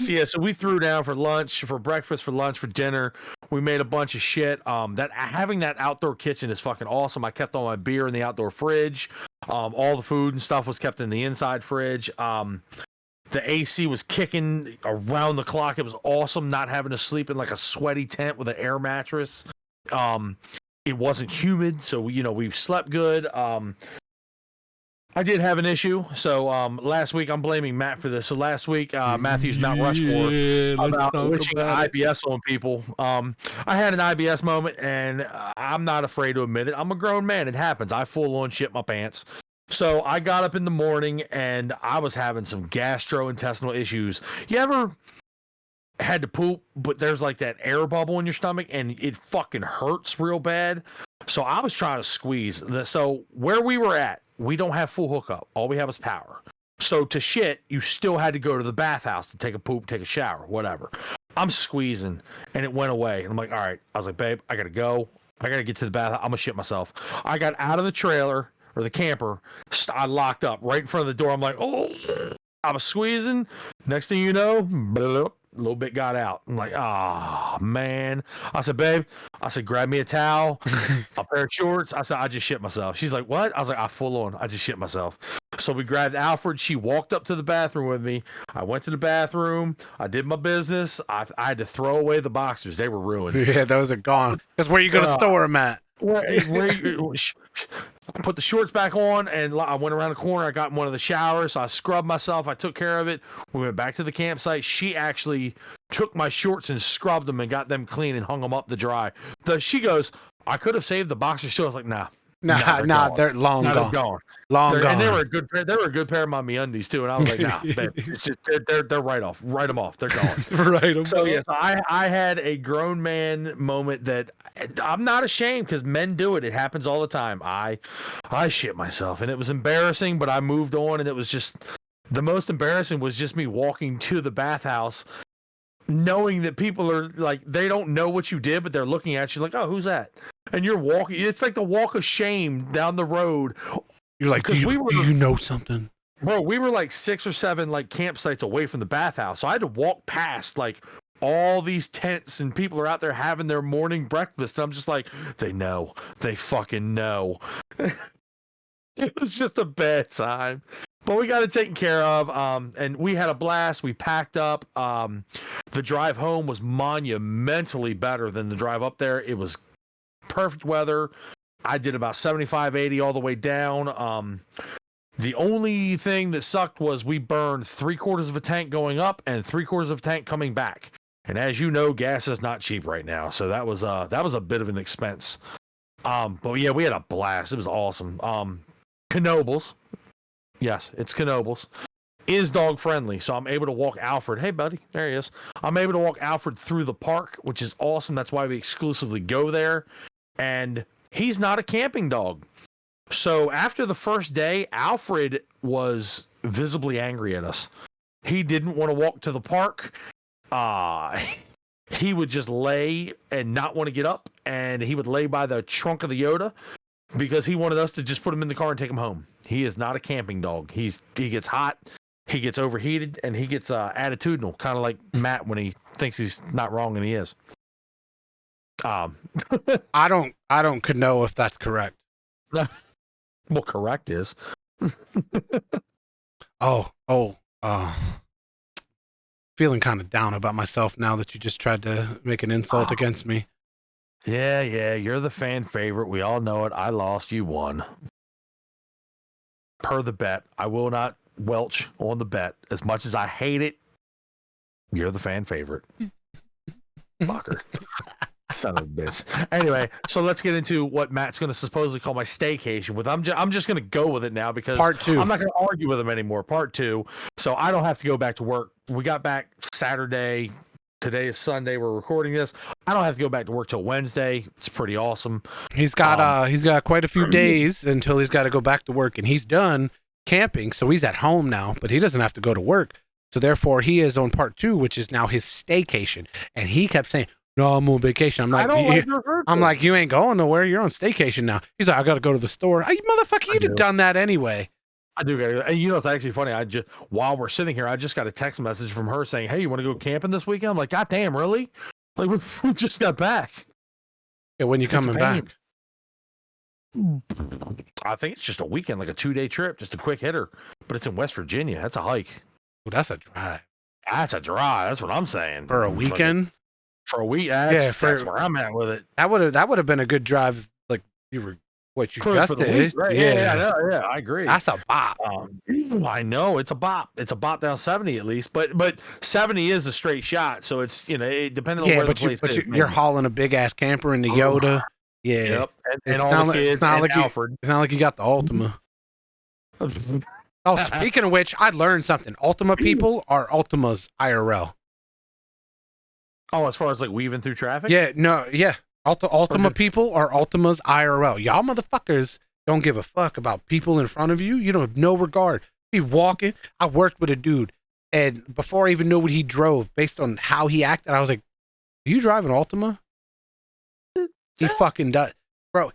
So we threw down for lunch, for breakfast, for lunch, for dinner. We made a bunch of shit. That having that outdoor kitchen is fucking awesome. I kept all my beer in the outdoor fridge. All the food and stuff was kept in the inside fridge. The AC was kicking around the clock. It was awesome not having to sleep in like a sweaty tent with an air mattress. It wasn't humid, so we slept good. I did have an issue. So last week, I'm blaming Matt for this. So last week, Matthew's Mount Rushmore about wishing IBS on people. I had an IBS moment, and I'm not afraid to admit it. I'm a grown man. It happens. I full on shit my pants. So I got up in the morning, and I was having some gastrointestinal issues. You ever had to poop, but there's like that air bubble in your stomach, and it fucking hurts real bad? So I was trying to squeeze. So where we were at, we don't have full hookup. All we have is power. So to shit, you still had to go to the bathhouse to take a poop, take a shower, whatever. I'm squeezing, and it went away. And I'm like, all right. I was like, babe, I got to go. I got to get to the bathhouse. I'm going to shit myself. I got out of the trailer or the camper. I locked up right in front of the door. I'm like, oh, I was squeezing. Next thing you know, bloop, a little bit got out. I'm like, oh, man. I said, babe, grab me a towel, a pair of shorts. I said, I just shit myself. She's like, what? I was like, I just shit myself. So we grabbed Alfred. She walked up to the bathroom with me. I went to the bathroom. I did my business. I had to throw away the boxers. They were ruined. Yeah, those are gone. Because where are you going to store them at? I put the shorts back on, and I went around the corner. I got in one of the showers. So I scrubbed myself. I took care of it. We went back to the campsite. She actually took my shorts and scrubbed them and got them clean and hung them up to dry. She goes, I could have saved the boxers too. I was like, nah, they're long gone. They're gone. Long gone. And they were a good pair of my MeUndies too. And I was like, nah, babe, it's just, they're right off. Write them off. They're gone. Right. So yes, I had a grown man moment that I'm not ashamed, because men do it. It happens all the time. I shit myself, and it was embarrassing, but I moved on, and it was just the most embarrassing was just me walking to the bathhouse, knowing that people are like, they don't know what you did, but they're looking at you like, oh, who's that? And you're walking. It's like the walk of shame down the road. You're like, do you know something? Bro, we were like 6 or 7 like campsites away from the bathhouse. So I had to walk past like all these tents, and people are out there having their morning breakfast. I'm just like, they know. They fucking know. It was just a bad time. But we got it taken care of, and we had a blast. We packed up. The drive home was monumentally better than the drive up there. It was perfect weather. I did about 75, 80 all the way down. The only thing that sucked was we burned 3/4 of a tank going up and 3/4 of a tank coming back. And as you know, gas is not cheap right now, so that was a bit of an expense. But yeah, we had a blast. It was awesome. Knoebels. Yes, it's Knoebels. Is dog friendly, so I'm able to walk Alfred. Hey, buddy, there he is. I'm able to walk Alfred through the park, which is awesome. That's why we exclusively go there. And he's not a camping dog. So after the first day, Alfred was visibly angry at us. He didn't want to walk to the park. He would just lay and not want to get up, and he would lay by the trunk of the Yoda because he wanted us to just put him in the car and take him home. He is not a camping dog. He gets hot, he gets overheated, and he gets attitudinal, kind of like Matt when he thinks he's not wrong and he is. I could know if that's correct. Well, correct is. Feeling kind of down about myself now that you just tried to make an insult against me. Yeah, you're the fan favorite. We all know it. I lost, you won. Per the bet, I will not welch on the bet. As much as I hate it, you're the fan favorite. Fucker. Son of a bitch. Anyway, so let's get into what Matt's going to supposedly call my staycation with. I'm just going to go with it now because Part 2. I'm not going to argue with him anymore. Part 2. So I don't have to go back to work. We got back Saturday. Today is Sunday. We're recording this. I don't have to go back to work till Wednesday. It's pretty awesome. He's got quite a few days until he's got to go back to work, and he's done camping, so he's at home now, but he doesn't have to go to work. So therefore, he is on part 2, which is now his staycation. And he kept saying, "No, I'm on vacation." I'm like, you ain't going nowhere. You're on staycation now. He's like, I got to go to the store. You motherfucker, you'd have done that anyway. I do get it. And you know, it's actually funny. While we're sitting here, I just got a text message from her saying, "Hey, you want to go camping this weekend?" I'm like, "God damn, really? Like, we just got back." Yeah, when you coming back? I think it's just a weekend, like a 2-day trip, just a quick hitter. But it's in West Virginia. That's a hike. Well, that's a drive. That's a drive. That's what I'm saying. For a weekend? For a week, that's where I'm at with it. That would have been a good drive, like you were what you just did. Week, right? Yeah, I agree. That's a bop. I know it's a bop. It's a bop down 70 at least, but 70 is a straight shot, so it's depending on where the place is. You're hauling a big ass camper in the Yoda. Yeah. Yep. And all the kids. It's not and like Alfred. It's not like you got the Ultima. Oh, speaking of which, I learned something. Ultima people are Ultimas IRL. Oh, as far as like weaving through traffic? Yeah, no, yeah. Ultima people are Ultimas IRL. Y'all motherfuckers don't give a fuck about people in front of you. You don't have no regard. Be walking. I worked with a dude, and before I even knew what he drove, based on how he acted, I was like, "Are you driving Ultima?" He fucking does, bro.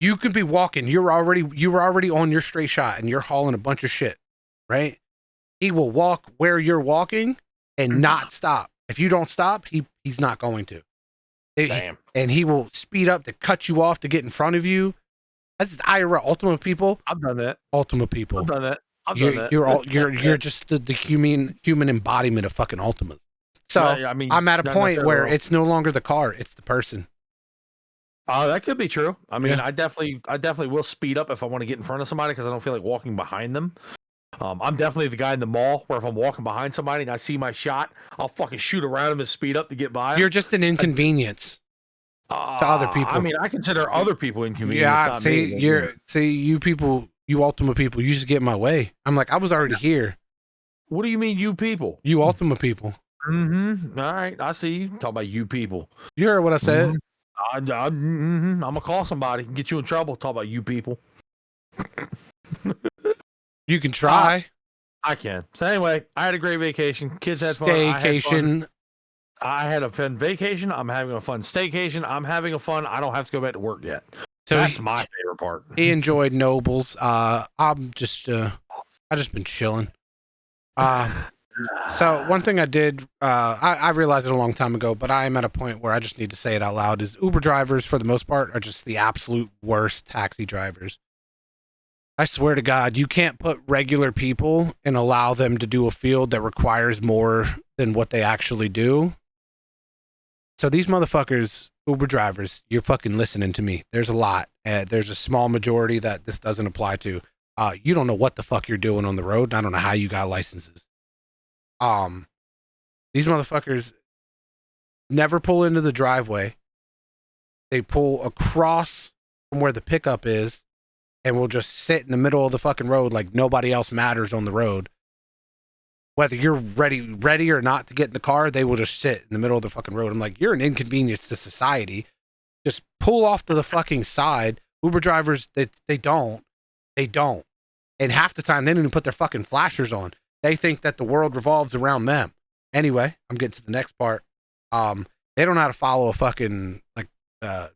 You could be walking. You were already on your straight shot, and you're hauling a bunch of shit, right? He will walk where you're walking and not stop. If you don't stop, he's not going to. Damn. And he will speed up to cut you off to get in front of you. That's IRL Ultima people. I've done that. Ultima people. I've done that. You're just the human embodiment of fucking Ultimas. So I mean, I'm at a point where it's no longer the car, it's the person. That could be true. I mean, Yeah. I definitely will speed up if I want to get in front of somebody because I don't feel like walking behind them. I'm definitely the guy in the mall where if I'm walking behind somebody and I see my shot, I'll fucking shoot around him and speed up to get by him. You're just an inconvenience to other people. I mean, I consider other people inconvenience. Yeah, you people, you Ultima people, you just get in my way. I'm like, I was already here. What do you mean, you people? You Ultima people. Mm-hmm. All right, I see you. Talk about you people. You heard what I said. Mm-hmm. I'm gonna call somebody, get you in trouble. Talk about you people. You can try. I can. So anyway, I had a great vacation. Kids had fun. Staycation. I had a fun vacation. I'm having a fun staycation. I'm having a fun. I don't have to go back to work yet. So that's my favorite part. He enjoyed knoebels. I'm just I just been chilling. So one thing I did, I realized it a long time ago, but I am at a point where I just need to say it out loud, is Uber drivers, for the most part, are just the absolute worst taxi drivers. I swear to God, you can't put regular people and allow them to do a field that requires more than what they actually do. So these motherfuckers, Uber drivers, you're fucking listening to me. There's a lot. There's a small majority that this doesn't apply to. You don't know what the fuck you're doing on the road. I don't know how you got licenses. These motherfuckers never pull into the driveway. They pull across from where the pickup is and will just sit in the middle of the fucking road like nobody else matters on the road. Whether you're ready or not to get in the car, they will just sit in the middle of the fucking road. I'm like, you're an inconvenience to society. Just pull off to the fucking side. Uber drivers, they don't. And half the time, they don't even put their fucking flashers on. They think that the world revolves around them. Anyway, I'm getting to the next part. They don't know how to follow a fucking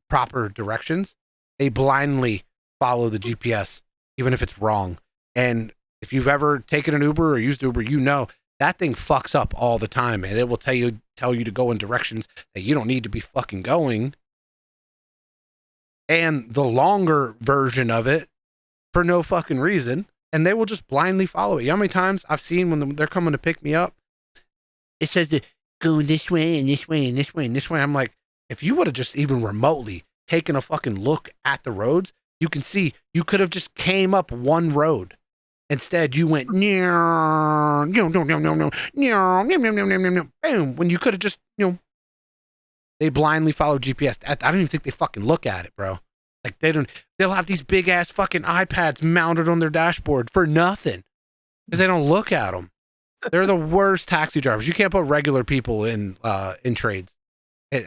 proper directions. They blindly follow the GPS, even if it's wrong. And if you've ever taken an Uber or used Uber, you know that thing fucks up all the time, and it will tell you to go in directions that you don't need to be fucking going. And the longer version of it for no fucking reason. And they will just blindly follow it. You know how many times I've seen when they're coming to pick me up, it says to go this way and this way and this way and this way. I'm like, if you would have just even remotely taken a fucking look at the roads, you can see you could have just came up one road. Instead, you went no, boom. When you could have just, they blindly follow GPS. I don't even think they fucking look at it, bro. Like they'll have these big ass fucking iPads mounted on their dashboard for nothing because they don't look at them. They're the worst taxi drivers. You can't put regular people in trades.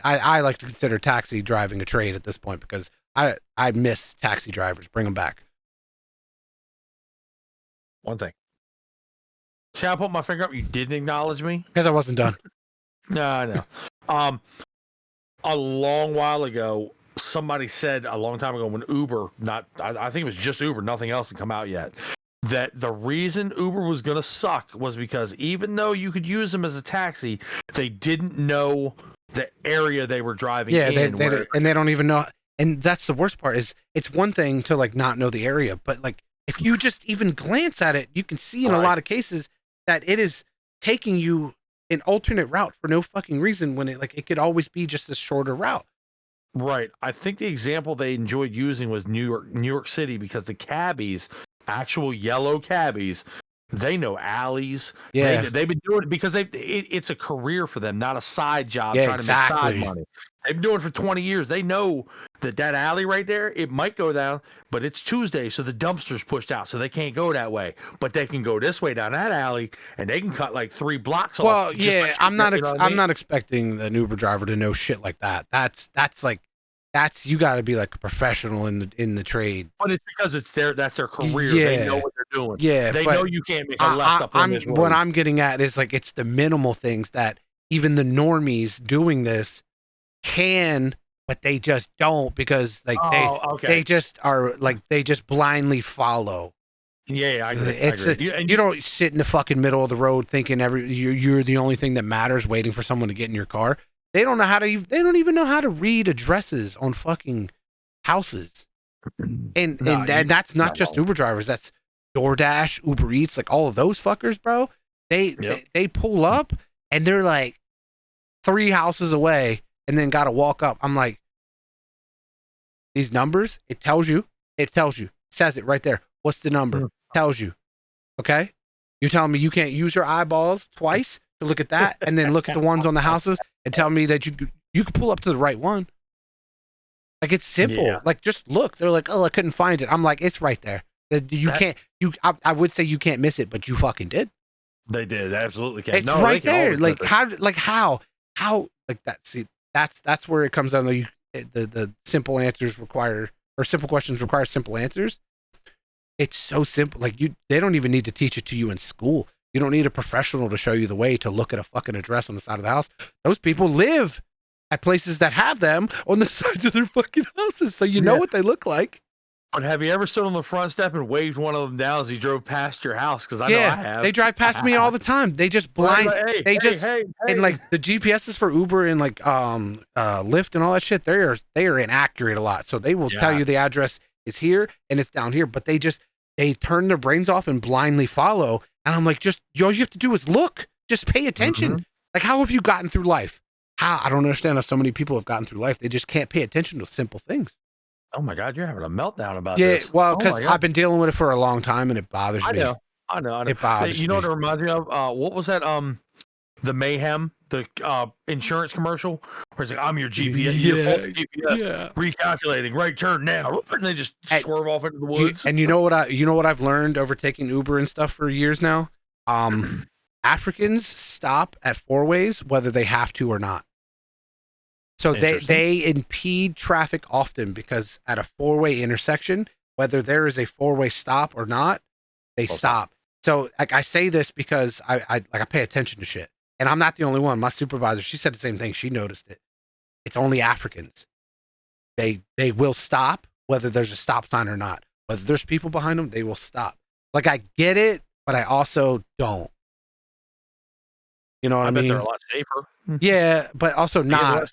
I like to consider taxi driving a trade at this point because I miss taxi drivers. Bring them back. One thing. See how I put my finger up? You didn't acknowledge me? Because I wasn't done. No, I know. A long while ago, somebody said a long time ago when Uber, I think it was just Uber, nothing else had come out yet. that the reason Uber was going to suck was because even though you could use them as a taxi, they didn't know the area they were driving in. And they don't even know. And that's the worst part is it's one thing to like not know the area, but like if you just even glance at it, you can see in a lot of cases that it is taking you an alternate route for no fucking reason when it could always be just a shorter route. Right. I think the example they enjoyed using was New York City because the cabbies, actual yellow cabbies, they know alleys. Yeah. They've been doing it because it's a career for them, not a side job trying to make side money. They've been doing it for 20 years. They know that alley right there, it might go down, but it's Tuesday, so the dumpster's pushed out, so they can't go that way. But they can go this way down that alley, and they can cut like 3 blocks off. Well, yeah, I'm not expecting an Uber driver to know shit like that. That's you got to be like a professional in the trade. But it's because that's their career. Yeah. They know what they're doing. Yeah, they know you can't make a left up on this road. What I'm getting at is like it's the minimal things that even the normies doing this can, but they just don't because like they just are like they just blindly follow. Yeah, I agree. You don't sit in the fucking middle of the road thinking you're the only thing that matters, waiting for someone to get in your car. They don't even know how to read addresses on fucking houses. And that's not just Uber drivers. That's DoorDash, Uber Eats, like all of those fuckers, bro. They pull up and they're like 3 houses away and then got to walk up. I'm like, these numbers, it tells you, says it right there. What's the number? Tells you. Okay. You're telling me you can't use your eyeballs twice to look at that and then look at the ones on the houses and tell me that you can pull up to the right one. Like it's simple. Yeah. Like just look. They're like, oh, I couldn't find it. I'm like, it's right there. I would say you can't miss it, but you fucking did. They did. They absolutely can. It's right there. Like how like that. See, that's where it comes down to the simple answers require, or simple questions require simple answers. It's so simple. Like they don't even need to teach it to you in school. You don't need a professional to show you the way to look at a fucking address on the side of the house. Those people live at places that have them on the sides of their fucking houses, so you know what they look like. But have you ever stood on the front step and waved one of them down as he drove past your house? Because I know I have. They drive past me all the time. They just blind. And like the GPSs for Uber and like Lyft and all that shit, they are inaccurate a lot. So they will tell you the address is here and it's down here, but they turn their brains off and blindly follow. And I'm like, all you have to do is look. Just pay attention. Mm-hmm. Like, how have you gotten through life? I don't understand how so many people have gotten through life. They just can't pay attention to simple things. Oh my God, you're having a meltdown about this. Yeah, well, because I've been dealing with it for a long time and it bothers me. I know. It bothers me. You know what it reminds me of? What was that? The Mayhem, the insurance commercial, where it's like, I'm your GPS, recalculating, right turn now, and they just swerve off into the woods. And you know what I've learned over taking Uber and stuff for years now? Africans stop at 4-ways whether they have to or not. So they impede traffic often because at a 4-way intersection, whether there is a 4-way stop or not, they stop. So like I say this because I pay attention to shit. And I'm not the only one. My supervisor, she said the same thing. She noticed it. It's only Africans. They will stop whether there's a stop sign or not. Whether there's people behind them, they will stop. Like I get it, but I also don't. You know what I mean? I bet they're a lot safer. Yeah, but also not.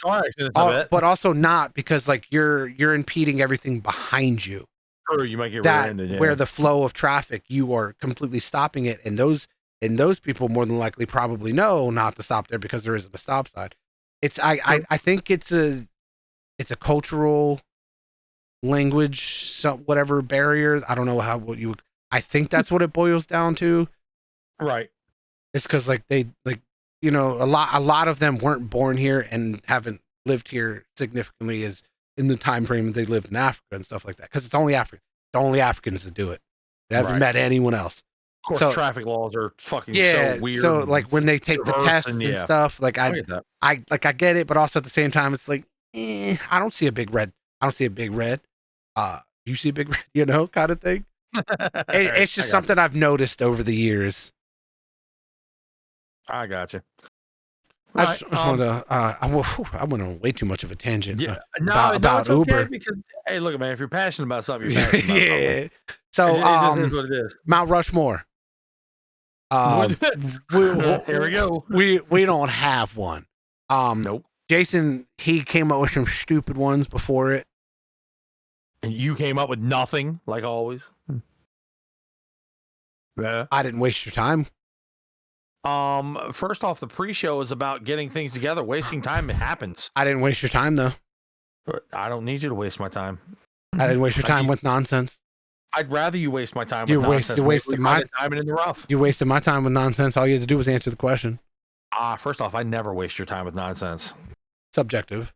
But also not because like you're impeding everything behind you. Or you might get rear-ended. Where the flow of traffic, you are completely stopping it, and those people more than likely probably know not to stop there because there isn't a stop sign. I think it's a cultural language, whatever barrier. I don't know I think that's what it boils down to. Right. It's because like they a lot of them weren't born here and haven't lived here significantly as in the time frame they lived in Africa and stuff like that. Because it's only Africa. It's only Africans that do it. They haven't met anyone else. Of course, traffic laws are fucking so weird. So like when they take the tests and stuff, like I get it, but also at the same time, it's like I don't see a big red. You see a big red, kind of thing. It's just something I've noticed over the years. I got you. I just wanted to. I went on way too much of a tangent. Yeah, about it's okay Uber. because hey, look, man, if you're passionate about something, you're passionate about something. Yeah. So It just is what it is. Mount Rushmore. Here we go. We don't have one. Nope. Jason, he came up with some stupid ones before it. And you came up with nothing, like always. Yeah. I didn't waste your time. First off, the pre-show is about getting things together. Wasting time, it happens. I didn't waste your time though. I don't need you to waste my time. I didn't waste your time with nonsense. I'd rather you waste my time. You with wasted my time in the rough. You wasted my time with nonsense. All you had to do was answer the question. First off, I never waste your time with nonsense. Subjective.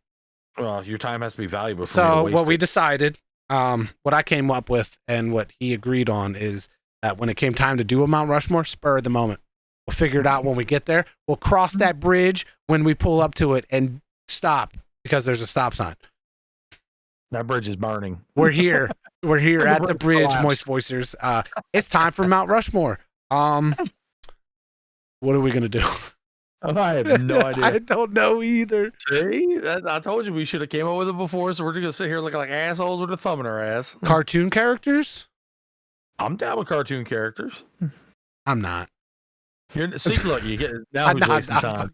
Well, your time has to be valuable. So what we decided, what I came up with, and what he agreed on is that when it came time to do a Mount Rushmore, spur of the moment. We'll figure it out when we get there. We'll cross that bridge when we pull up to it and stop because there's a stop sign. That bridge is burning. We're here. We're here at the bridge, Moist Voicers. It's time for Mount Rushmore. What are we gonna do? I have no idea. I don't know either. See, I told you we should have came up with it before. So we're just gonna sit here looking like assholes with a thumb in our ass. Cartoon characters? I'm down with cartoon characters. I'm not. See, look, you get now. Who's wasting time?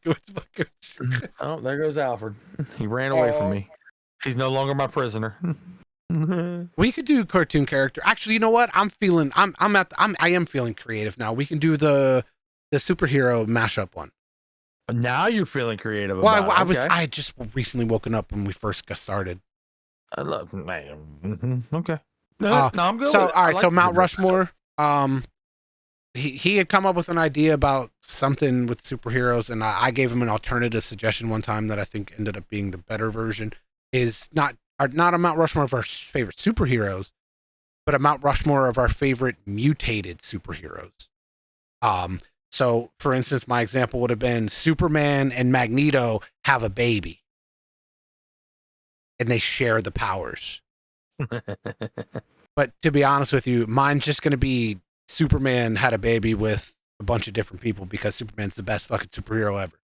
Oh, there goes Alfred. He ran away from me. He's no longer my prisoner. We could do cartoon character. Actually, you know what? I am feeling creative now. We can do the superhero mashup one. Now you're feeling creative. Well, I had just recently woken up when we first got started. I love man. Okay. No, I'm good. So all right. So Mount Rushmore. He had come up with an idea about something with superheroes, and I gave him an alternative suggestion one time that I think ended up being the better version. Is not a Mount Rushmore of our favorite superheroes, but a Mount Rushmore of our favorite mutated superheroes. So for instance, my example would have been Superman and Magneto have a baby, and they share the powers. But to be honest with you, mine's just going to be Superman had a baby with a bunch of different people because Superman's the best fucking superhero ever.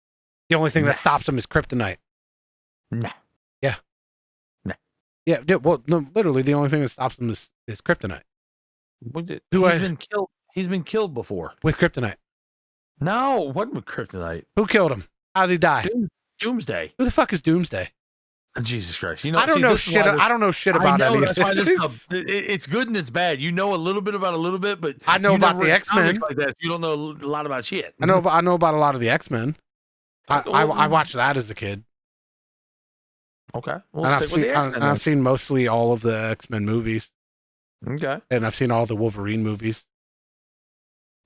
The only thing that stops him is kryptonite. Nah. Yeah. Nah. Yeah. Well, no, literally, the only thing that stops him is kryptonite. He's been killed before with kryptonite. No, what with kryptonite? Who killed him? How did he die? Doomsday. Who the fuck is Doomsday? Jesus Christ! You know, I don't know shit. I don't know shit about any of this stuff. It's good and it's bad. You know a little bit about a little bit, but I know about the X-Men. Like that. You don't know a lot about shit. I know about a lot of the X-Men. I watched that as a kid. Okay, I've seen mostly all of the X-Men movies. Okay, and I've seen all the Wolverine movies.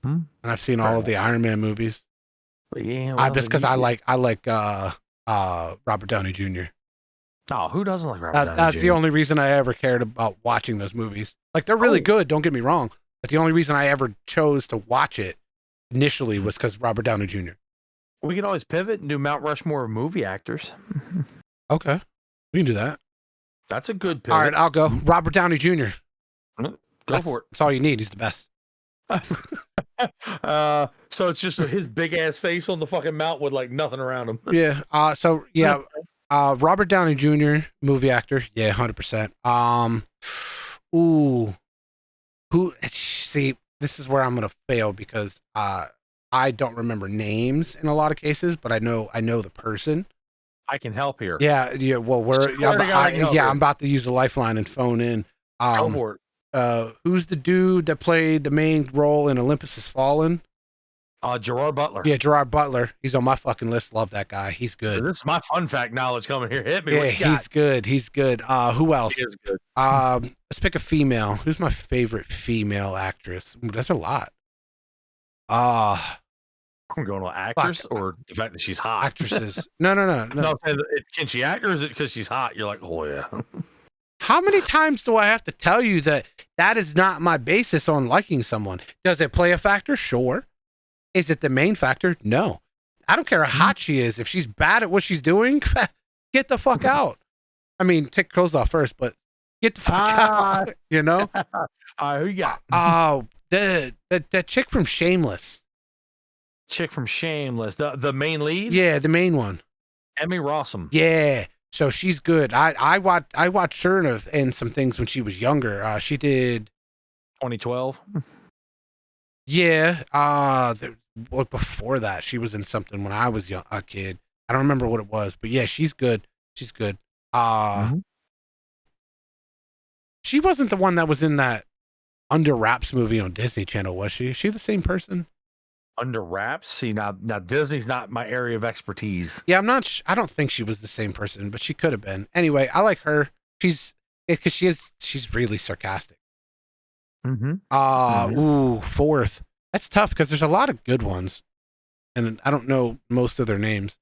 And I've seen all of the Iron Man movies. But yeah, just because I like Robert Downey Jr. Oh, who doesn't like Robert Downey Jr.? That's the only reason I ever cared about watching those movies. Like, they're really good, don't get me wrong. But the only reason I ever chose to watch it initially was because Robert Downey Jr. We can always pivot and do Mount Rushmore of movie actors. Okay. We can do that. That's a good pivot. All right, I'll go. Robert Downey Jr. Go for it. That's all you need. He's the best. So it's just his big ass face on the fucking mount with like nothing around him. Yeah. Robert Downey Jr. movie actor. Yeah, 100%. See, this is where I'm gonna fail because I don't remember names in a lot of cases, but I know the person. I can help here. Yeah. Well, I'm about to use a lifeline and phone in. Go for it. Who's the dude that played the main role in Olympus Has Fallen? Gerard Butler. Yeah, Gerard Butler. He's on my fucking list. Love that guy. He's good. This is my fun fact knowledge coming here. Hit me. Yeah, he's good. He's good. Who else? He is good. Let's pick a female. Who's my favorite female actress? That's a lot. I'm going with actress or the fact that she's hot. Actresses. No. Can she act or is it because she's hot? You're like, oh yeah. How many times do I have to tell you that is not my basis on liking someone? Does it play a factor? Sure. Is it the main factor? No. I don't care how hot she is. If she's bad at what she's doing, get the fuck out. I mean, take clothes off first, but get the fuck out. You know? Who you got? Oh, the chick from Shameless. chick from Shameless, the main lead. Yeah, the main one. Emmy Rossum. Yeah, so she's good. I watched her in some things when she was younger. She did 2012. Yeah. Before that, she was in something when I was a kid. I don't remember what it was, but yeah, she's good. She's good. She wasn't the one that was in that Under Wraps movie on Disney Channel, was she? Is she the same person? Under Wraps? See, now Disney's not my area of expertise. Yeah, I'm not. I don't think she was the same person, but she could have been. Anyway, I like her. She's really sarcastic. Ooh, fourth. That's tough because there's a lot of good ones, and I don't know most of their names.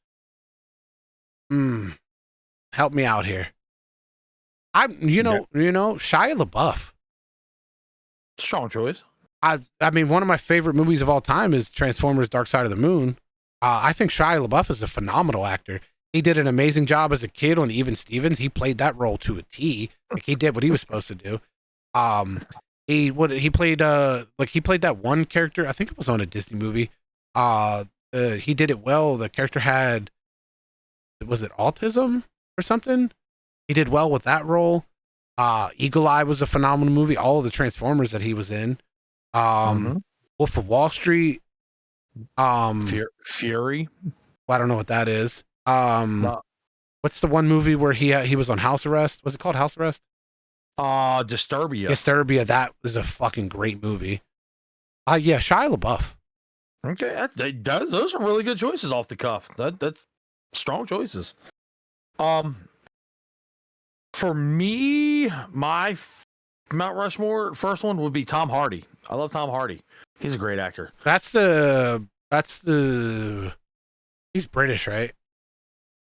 Help me out here. You know, Shia LaBeouf. Strong choice. I mean, one of my favorite movies of all time is Transformers: Dark Side of the Moon. I think Shia LaBeouf is a phenomenal actor. He did an amazing job as a kid on Even Stevens. He played that role to a T. Like, he did what he was supposed to do. He played that one character. I think it was on a Disney movie. He did it well. The character had, was it autism or something? He did well with that role. Eagle Eye was a phenomenal movie. All of the Transformers that he was in. Wolf of Wall Street. Fury. Well, I don't know what that is. What's the one movie where he was on house arrest? Was it called House Arrest? Disturbia. Disturbia. That was a fucking great movie. Yeah, Shia LaBeouf. Okay, those are really good choices off the cuff. That's strong choices. For me, my Mount Rushmore first one would be Tom Hardy. I love Tom Hardy. He's a great actor. He's British, right?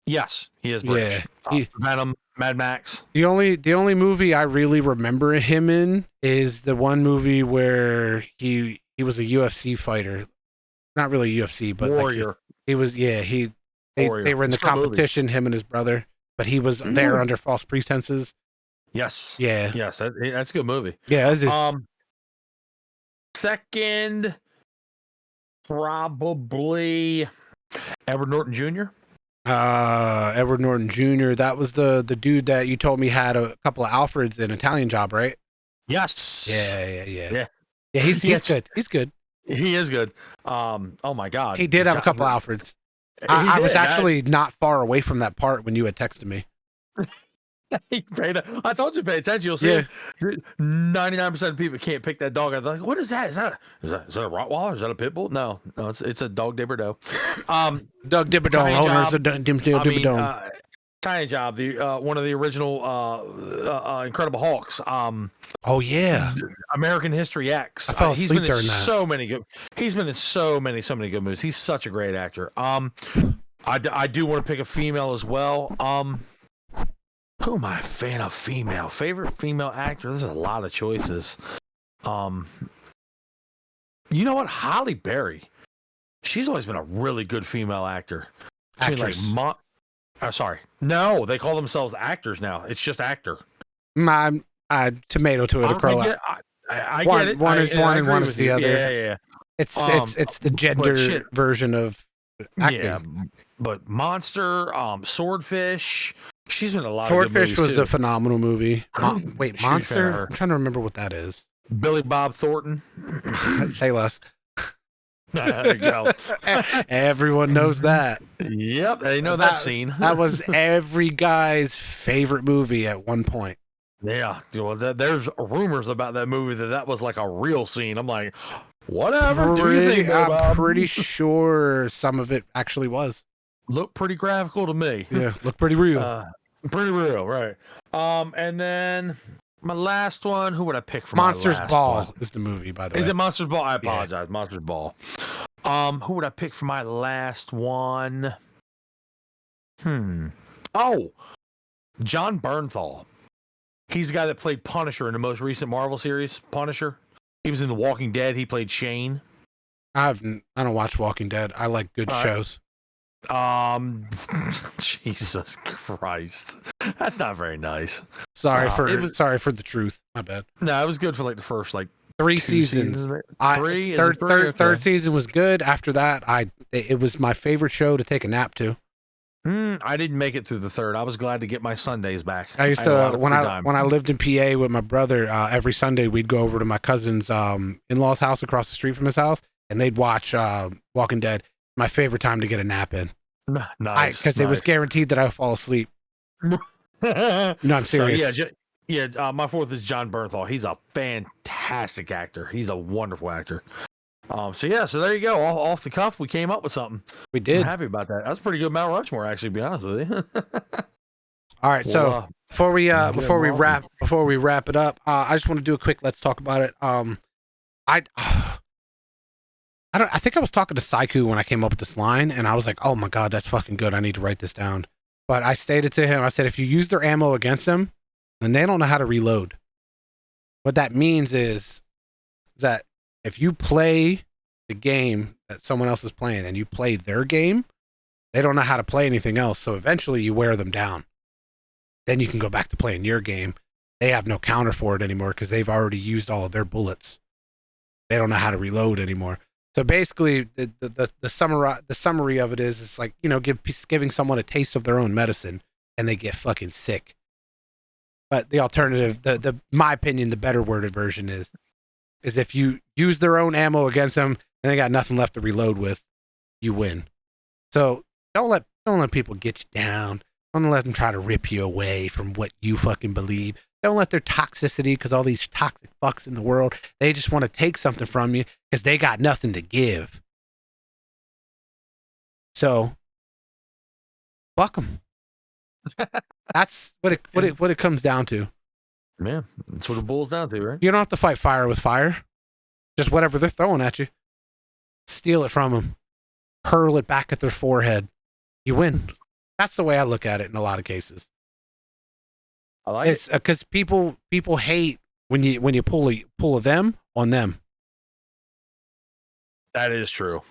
Yes, he is British. Yeah, Venom, Mad Max. The only movie I really remember him in is the one movie where he was a UFC fighter. Not really UFC, but Warrior. Like he was. Yeah, they were in the competition. Him and his brother, but he was there under false pretenses. Yes. Yeah. Yes, that's a good movie. Yeah. Second, probably Edward Norton Jr. Edward Norton Jr. That was the dude that you told me had a couple of Alfreds in Italian Job, right? Yes. Yeah. He's good. He's good. He is good. Oh my God. He did have a couple of Alfreds. I was actually not far away from that part when you had texted me. I told you to pay attention. You'll see. 99% of people can't pick that dog. I'm like, what is that? Is that a Rottweiler? Is that a pit bull? No, it's a Dog Dipperdo. Doug Dipperdo, owners of Dipperdo. Tiny Job, the one of the original Incredible Hulks. Oh yeah, American History X. I fell asleep he's been in during that. so many good. He's been in so many good movies. He's such a great actor. I do want to pick a female as well. Who am I a fan of female? Favorite female actor? There's a lot of choices. You know what? Halle Berry. She's always been a really good female actor. Actress. Sorry. No, they call themselves actors now. It's just actor. Tomato to it. I get it. One is one and one is the other. Yeah. It's the gender version of acting. Yeah, but Monster, Swordfish. She's been in a lot Swordfish of good movies was a phenomenal movie. Wait, Monster? I'm trying to remember what that is. Billy Bob Thornton. Say less. There you go. Everyone knows that. Yep, they know that scene. That was every guy's favorite movie at one point. Yeah, well, there's rumors about that movie that was like a real scene. I'm like, whatever. Do you think, I'm pretty sure some of it actually was. Looked pretty graphical to me. Yeah, looked pretty real. Pretty real, right? And then my last one. Who would I pick for Monsters my last Ball one? is the movie, by the way. Is it Monsters Ball? I apologize. Yeah. Monsters Ball. Who would I pick for my last one? Oh, John Bernthal. He's the guy that played Punisher in the most recent Marvel series, Punisher. He was in The Walking Dead. He played Shane. I don't watch Walking Dead. I like good shows. Jesus Christ, that's not very nice. Sorry for the truth. My bad. No, it was good for like the first 3 seasons. Three. Third season was good. After that, it was my favorite show to take a nap to. I didn't make it through the third. I was glad to get my Sundays back. I used to when I lived in PA with my brother. Every Sunday we'd go over to my cousin's in-laws house across the street from his house, and they'd watch Walking Dead. My favorite time to get a nap in. Nice, because it was guaranteed that I would fall asleep. No, I'm serious. So, my fourth is John Bernthal. He's a fantastic actor. He's a wonderful actor. So there you go. Off the cuff, we came up with something. We did. I'm happy about that. That's a pretty good Mount Rushmore, actually. To be honest with you. All right. So before we wrap it up, I just want to do a quick. Let's talk about it. I think I was talking to Saiku when I came up with this line, and I was like, "Oh my god, that's fucking good. I need to write this down." But I stated to him, I said, if you use their ammo against them, then they don't know how to reload. What that means is that if you play the game that someone else is playing and you play their game, they don't know how to play anything else. So eventually you wear them down. Then you can go back to playing your game. They have no counter for it anymore because they've already used all of their bullets. They don't know how to reload anymore. So basically, the summary of it is, it's like, giving someone a taste of their own medicine and they get fucking sick. But the alternative, my opinion, the better worded version is if you use their own ammo against them and they got nothing left to reload with, you win. So don't let people get you down. Don't let them try to rip you away from what you fucking believe. Don't let their toxicity, because all these toxic fucks in the world, they just want to take something from you because they got nothing to give. So, fuck them. That's what it comes down to. Man, that's what it boils down to, right? You don't have to fight fire with fire. Just whatever they're throwing at you, steal it from them, hurl it back at their forehead. You win. That's the way I look at it in a lot of cases. I like it because people hate when you pull a them on them. That is true.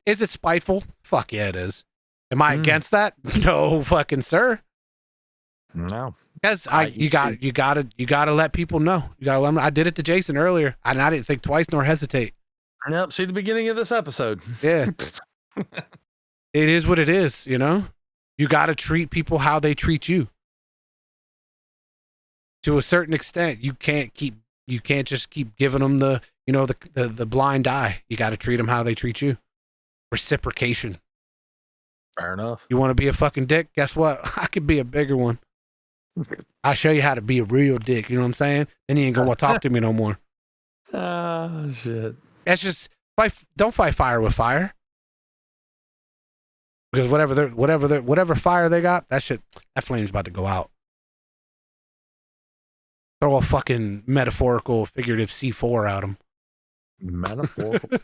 Is it spiteful? Fuck yeah, it is. Am I against that? No, fucking sir. No. Because you gotta let people know. You gotta let them. I did it to Jason earlier, and I didn't think twice nor hesitate. Yep. See the beginning of this episode. Yeah. It is what it is. You gotta treat people how they treat you. To a certain extent, you can't just keep giving them the blind eye. You got to treat them how they treat you. Reciprocation. Fair enough. You want to be a fucking dick? Guess what? I could be a bigger one. I'll show you how to be a real dick. You know what I'm saying? Then you ain't gonna want to talk to me no more. Ah, shit. That's just don't fight fire with fire. Because whatever fire they got, that flame's about to go out. Throw a fucking metaphorical, figurative C4 at them. Metaphorical?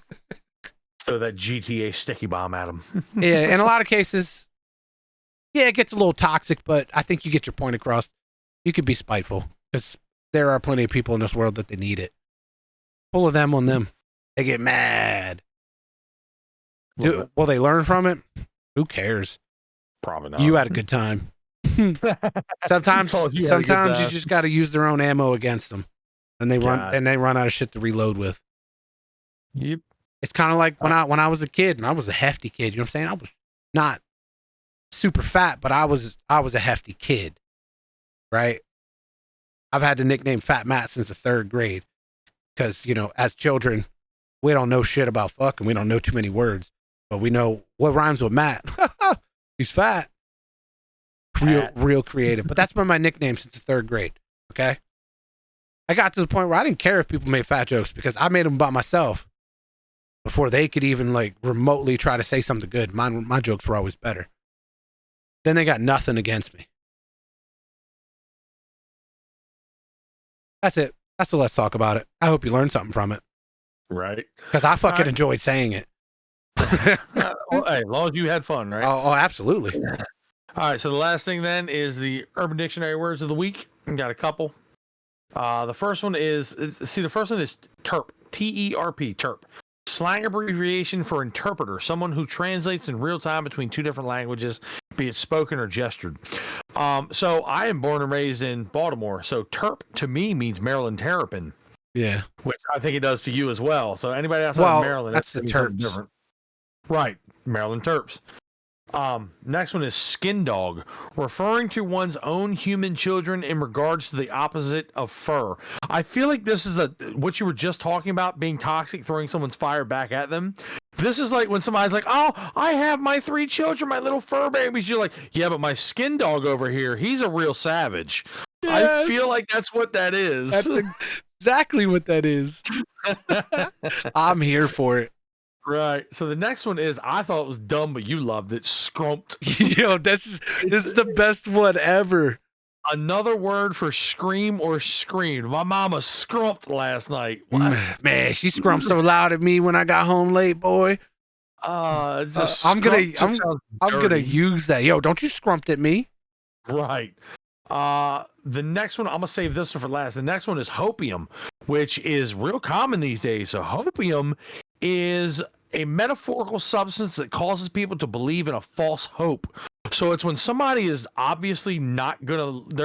Throw that GTA sticky bomb at them. Yeah, in a lot of cases, yeah, it gets a little toxic, but I think you get your point across. You could be spiteful, because there are plenty of people in this world that they need it. Pull of them on them. They get mad. Will they learn from it? Who cares? Probably not. You had a good time. Sometimes you just got to use their own ammo against them, and they run out of shit to reload with. Yep. It's kind of like when I was a kid, and I was a hefty kid. You know what I'm saying? I was not super fat, but I was a hefty kid, right? I've had the nickname Fat Matt since the 3rd grade because as children, we don't know shit about fucking. We don't know too many words, but we know what rhymes with Matt. He's fat. Real creative. But that's been my nickname since the 3rd grade. Okay. I got to the point where I didn't care if people made fat jokes because I made them about myself before they could even remotely try to say something good. My jokes were always better. Then they got nothing against me. That's it. That's the Let's Talk About It. I hope you learned something from it. Right. Because I fucking enjoyed saying it. Well, hey, as long as you had fun, right? Oh, absolutely. All right, so the last thing then is the Urban Dictionary words of the week. We got a couple. The first one is TERP. T-E-R-P, TERP. Slang abbreviation for interpreter, someone who translates in real time between two different languages, be it spoken or gestured. So I am born and raised in Baltimore, so TERP to me means Maryland Terrapin. Yeah. which I think he does to you as well. So anybody outside of Maryland, that's the gonna be something Terps. different. Right, Maryland Terps. Next one is skin dog, referring to one's own human children in regards to the opposite of fur. I feel like this is what you were just talking about, being toxic, throwing someone's fire back at them. This is like when somebody's like, "Oh, I have my 3 children, my little fur babies." You're like, "Yeah, but my skin dog over here, he's a real savage." Yes. I feel like that's what that is. That's exactly what that is. I'm here for it. Right. So the next one is, I thought it was dumb, but you loved it. Scrumped. Yo, this is the best one ever. Another word for scream or screamed. My mama scrumped last night. Man, she scrumped so loud at me when I got home late, boy. I'm gonna use that. Yo, don't you scrumped at me. Right. The next one, I'm gonna save this one for last. The next one is hopium, which is real common these days. So hopium is a metaphorical substance that causes people to believe in a false hope. So it's when somebody is obviously they're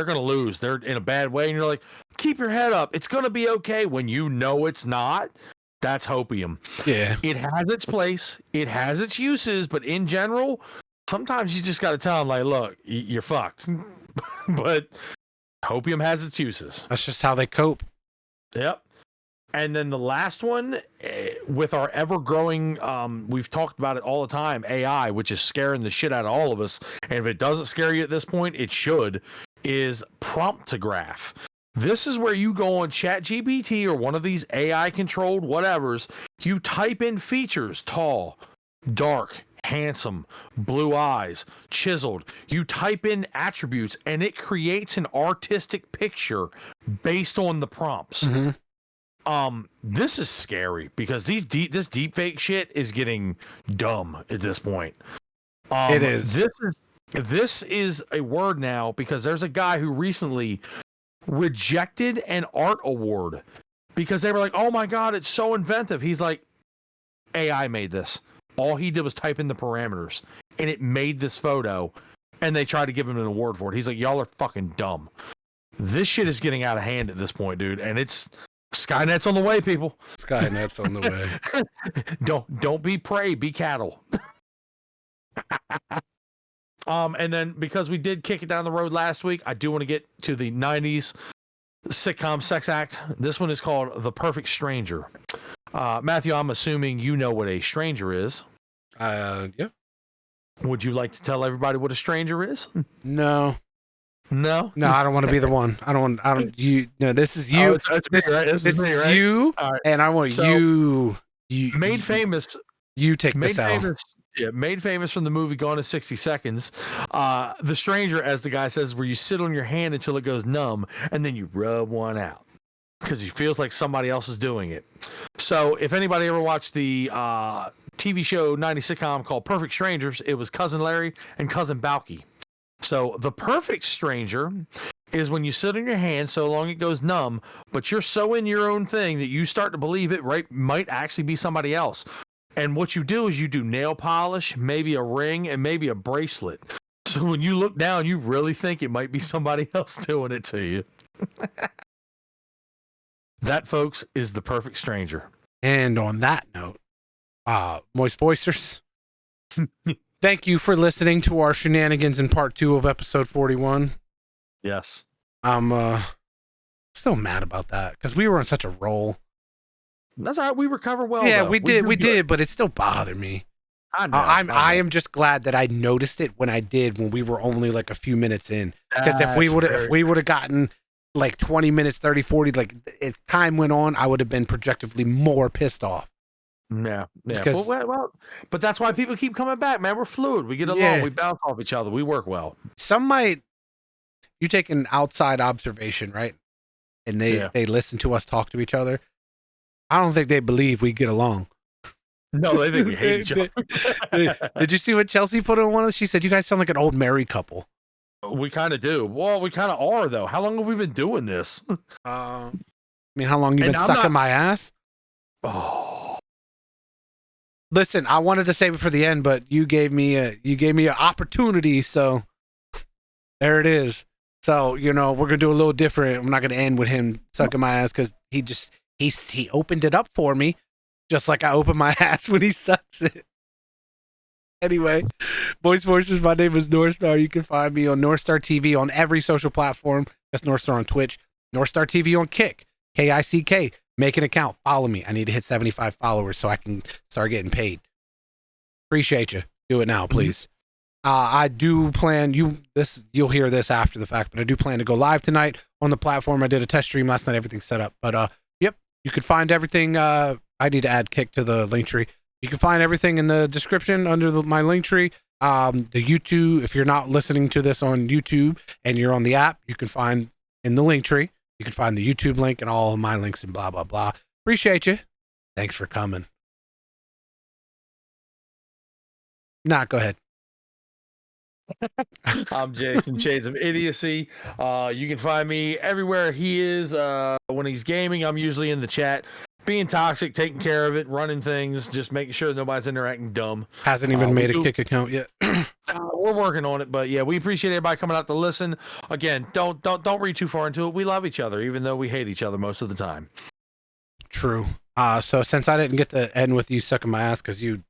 gonna lose, they're in a bad way, and you're like, keep your head up, it's gonna be okay, when you know it's not. That's hopium. Yeah. It has its place, it has its uses, but in general, sometimes you just got to tell them, like, look, you're fucked. But hopium has its uses. That's just how they cope. Yep. And then the last one, with our ever-growing, we've talked about it all the time, AI, which is scaring the shit out of all of us. And if it doesn't scare you at this point, it should, is promptograph. This is where you go on ChatGPT or one of these AI-controlled whatevers. You type in features, tall, dark, handsome, blue eyes, chiseled. You type in attributes, and it creates an artistic picture based on the prompts. Mm-hmm. This is scary because this deep fake shit is getting dumb at this point. It is. This is a word now because there's a guy who recently rejected an art award because they were like, "Oh my god, it's so inventive." He's like, "AI made this. All he did was type in the parameters, and it made this photo." And they tried to give him an award for it. He's like, "Y'all are fucking dumb." This shit is getting out of hand at this point, dude, and it's Skynet's on the way, people. Skynet's on the way. Don't be prey, be cattle. And then because we did kick it down the road last week, I do want to get to the 90s sitcom sex act. This one is called The Perfect Stranger. Matthew, I'm assuming you know what a stranger is. Yeah. Would you like to tell everybody what a stranger is? No. No, I don't want to be the one. This is you. Oh, it's me, right? This is me, right? you, right. And I want you made famous. You take made this out. famous. Yeah, made famous from the movie Gone in 60 Seconds. The stranger, as the guy says, where you sit on your hand until it goes numb, and then you rub one out because it feels like somebody else is doing it. So, if anybody ever watched the TV show 90s sitcom called Perfect Strangers, it was Cousin Larry and Cousin Balky. So the perfect stranger is when you sit on your hand so long it goes numb, but you're so in your own thing that you start to believe it might actually be somebody else. And what you do is you do nail polish, maybe a ring, and maybe a bracelet. So when you look down, you really think it might be somebody else doing it to you. That, folks, is the perfect stranger. And on that note, Moist Voicers, thank you for listening to our shenanigans in part 2 of episode 41. Yes. I'm still mad about that because we were on such a roll. That's all right. We recover well. Yeah, though. we did, but it still bothered me. I know. I am just glad that I noticed it when I did, when we were only like a few minutes in. Because if we would have gotten like 20 minutes, 30, 40, like as time went on, I would have been projectively more pissed off. Yeah. Because, but that's why people keep coming back, man. We're fluid. We get along. We bounce off each other. We work well. You take an outside observation, right? And they listen to us talk to each other. I don't think they believe we get along. No, they think we hate each other. Did you see what Chelsea put on one of them? She said, "You guys sound like an old married couple." We kind of do. Well, we kind of are, though. How long have we been doing this? I mean, how long you been sucking my ass? Oh. Listen, I wanted to save it for the end, but you gave me an opportunity, so there it is. So, we're gonna do a little different. I'm not gonna end with him sucking my ass because he opened it up for me, just like I open my ass when he sucks it. Anyway, Voice Voices, my name is Norstar. You can find me on Norstar TV on every social platform. That's Norstar on Twitch. Norstar TV on Kick. Kick. Make an account. Follow me. I need to hit 75 followers so I can start getting paid. Appreciate you. Do it now, please. I do plan you'll hear this after the fact, but I do plan to go live tonight on the platform. I did a test stream last night. Everything's set up. But yep, you can find everything. I need to add Kick to the link tree. You can find everything in the description under my link tree. The YouTube, if you're not listening to this on YouTube and you're on the app, you can find in the link tree. You can find the YouTube link and all of my links and blah, blah, blah. Appreciate you. Thanks for coming. Go ahead. I'm Jason, Shades of Idiocy. You can find me everywhere he is. When he's gaming, I'm usually in the chat, being toxic, taking care of it, running things, just making sure nobody's interacting dumb. Hasn't even made a Kick account yet. We're working on it, but yeah, we appreciate everybody coming out to listen. Again, don't read too far into it. We love each other, even though we hate each other most of the time. True. So since I didn't get to end with you sucking my ass because you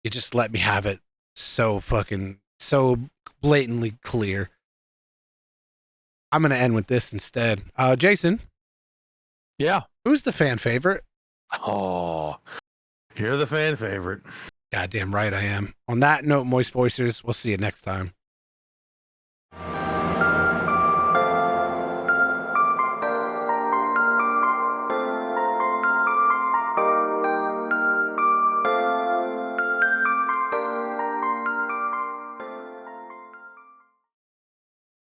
just let me have it so blatantly clear, I'm gonna end with this instead. Jason. Yeah. Who's the fan favorite? Oh, you're the fan favorite. Goddamn right I am. On that note, Moist Voicers, we'll see you next time.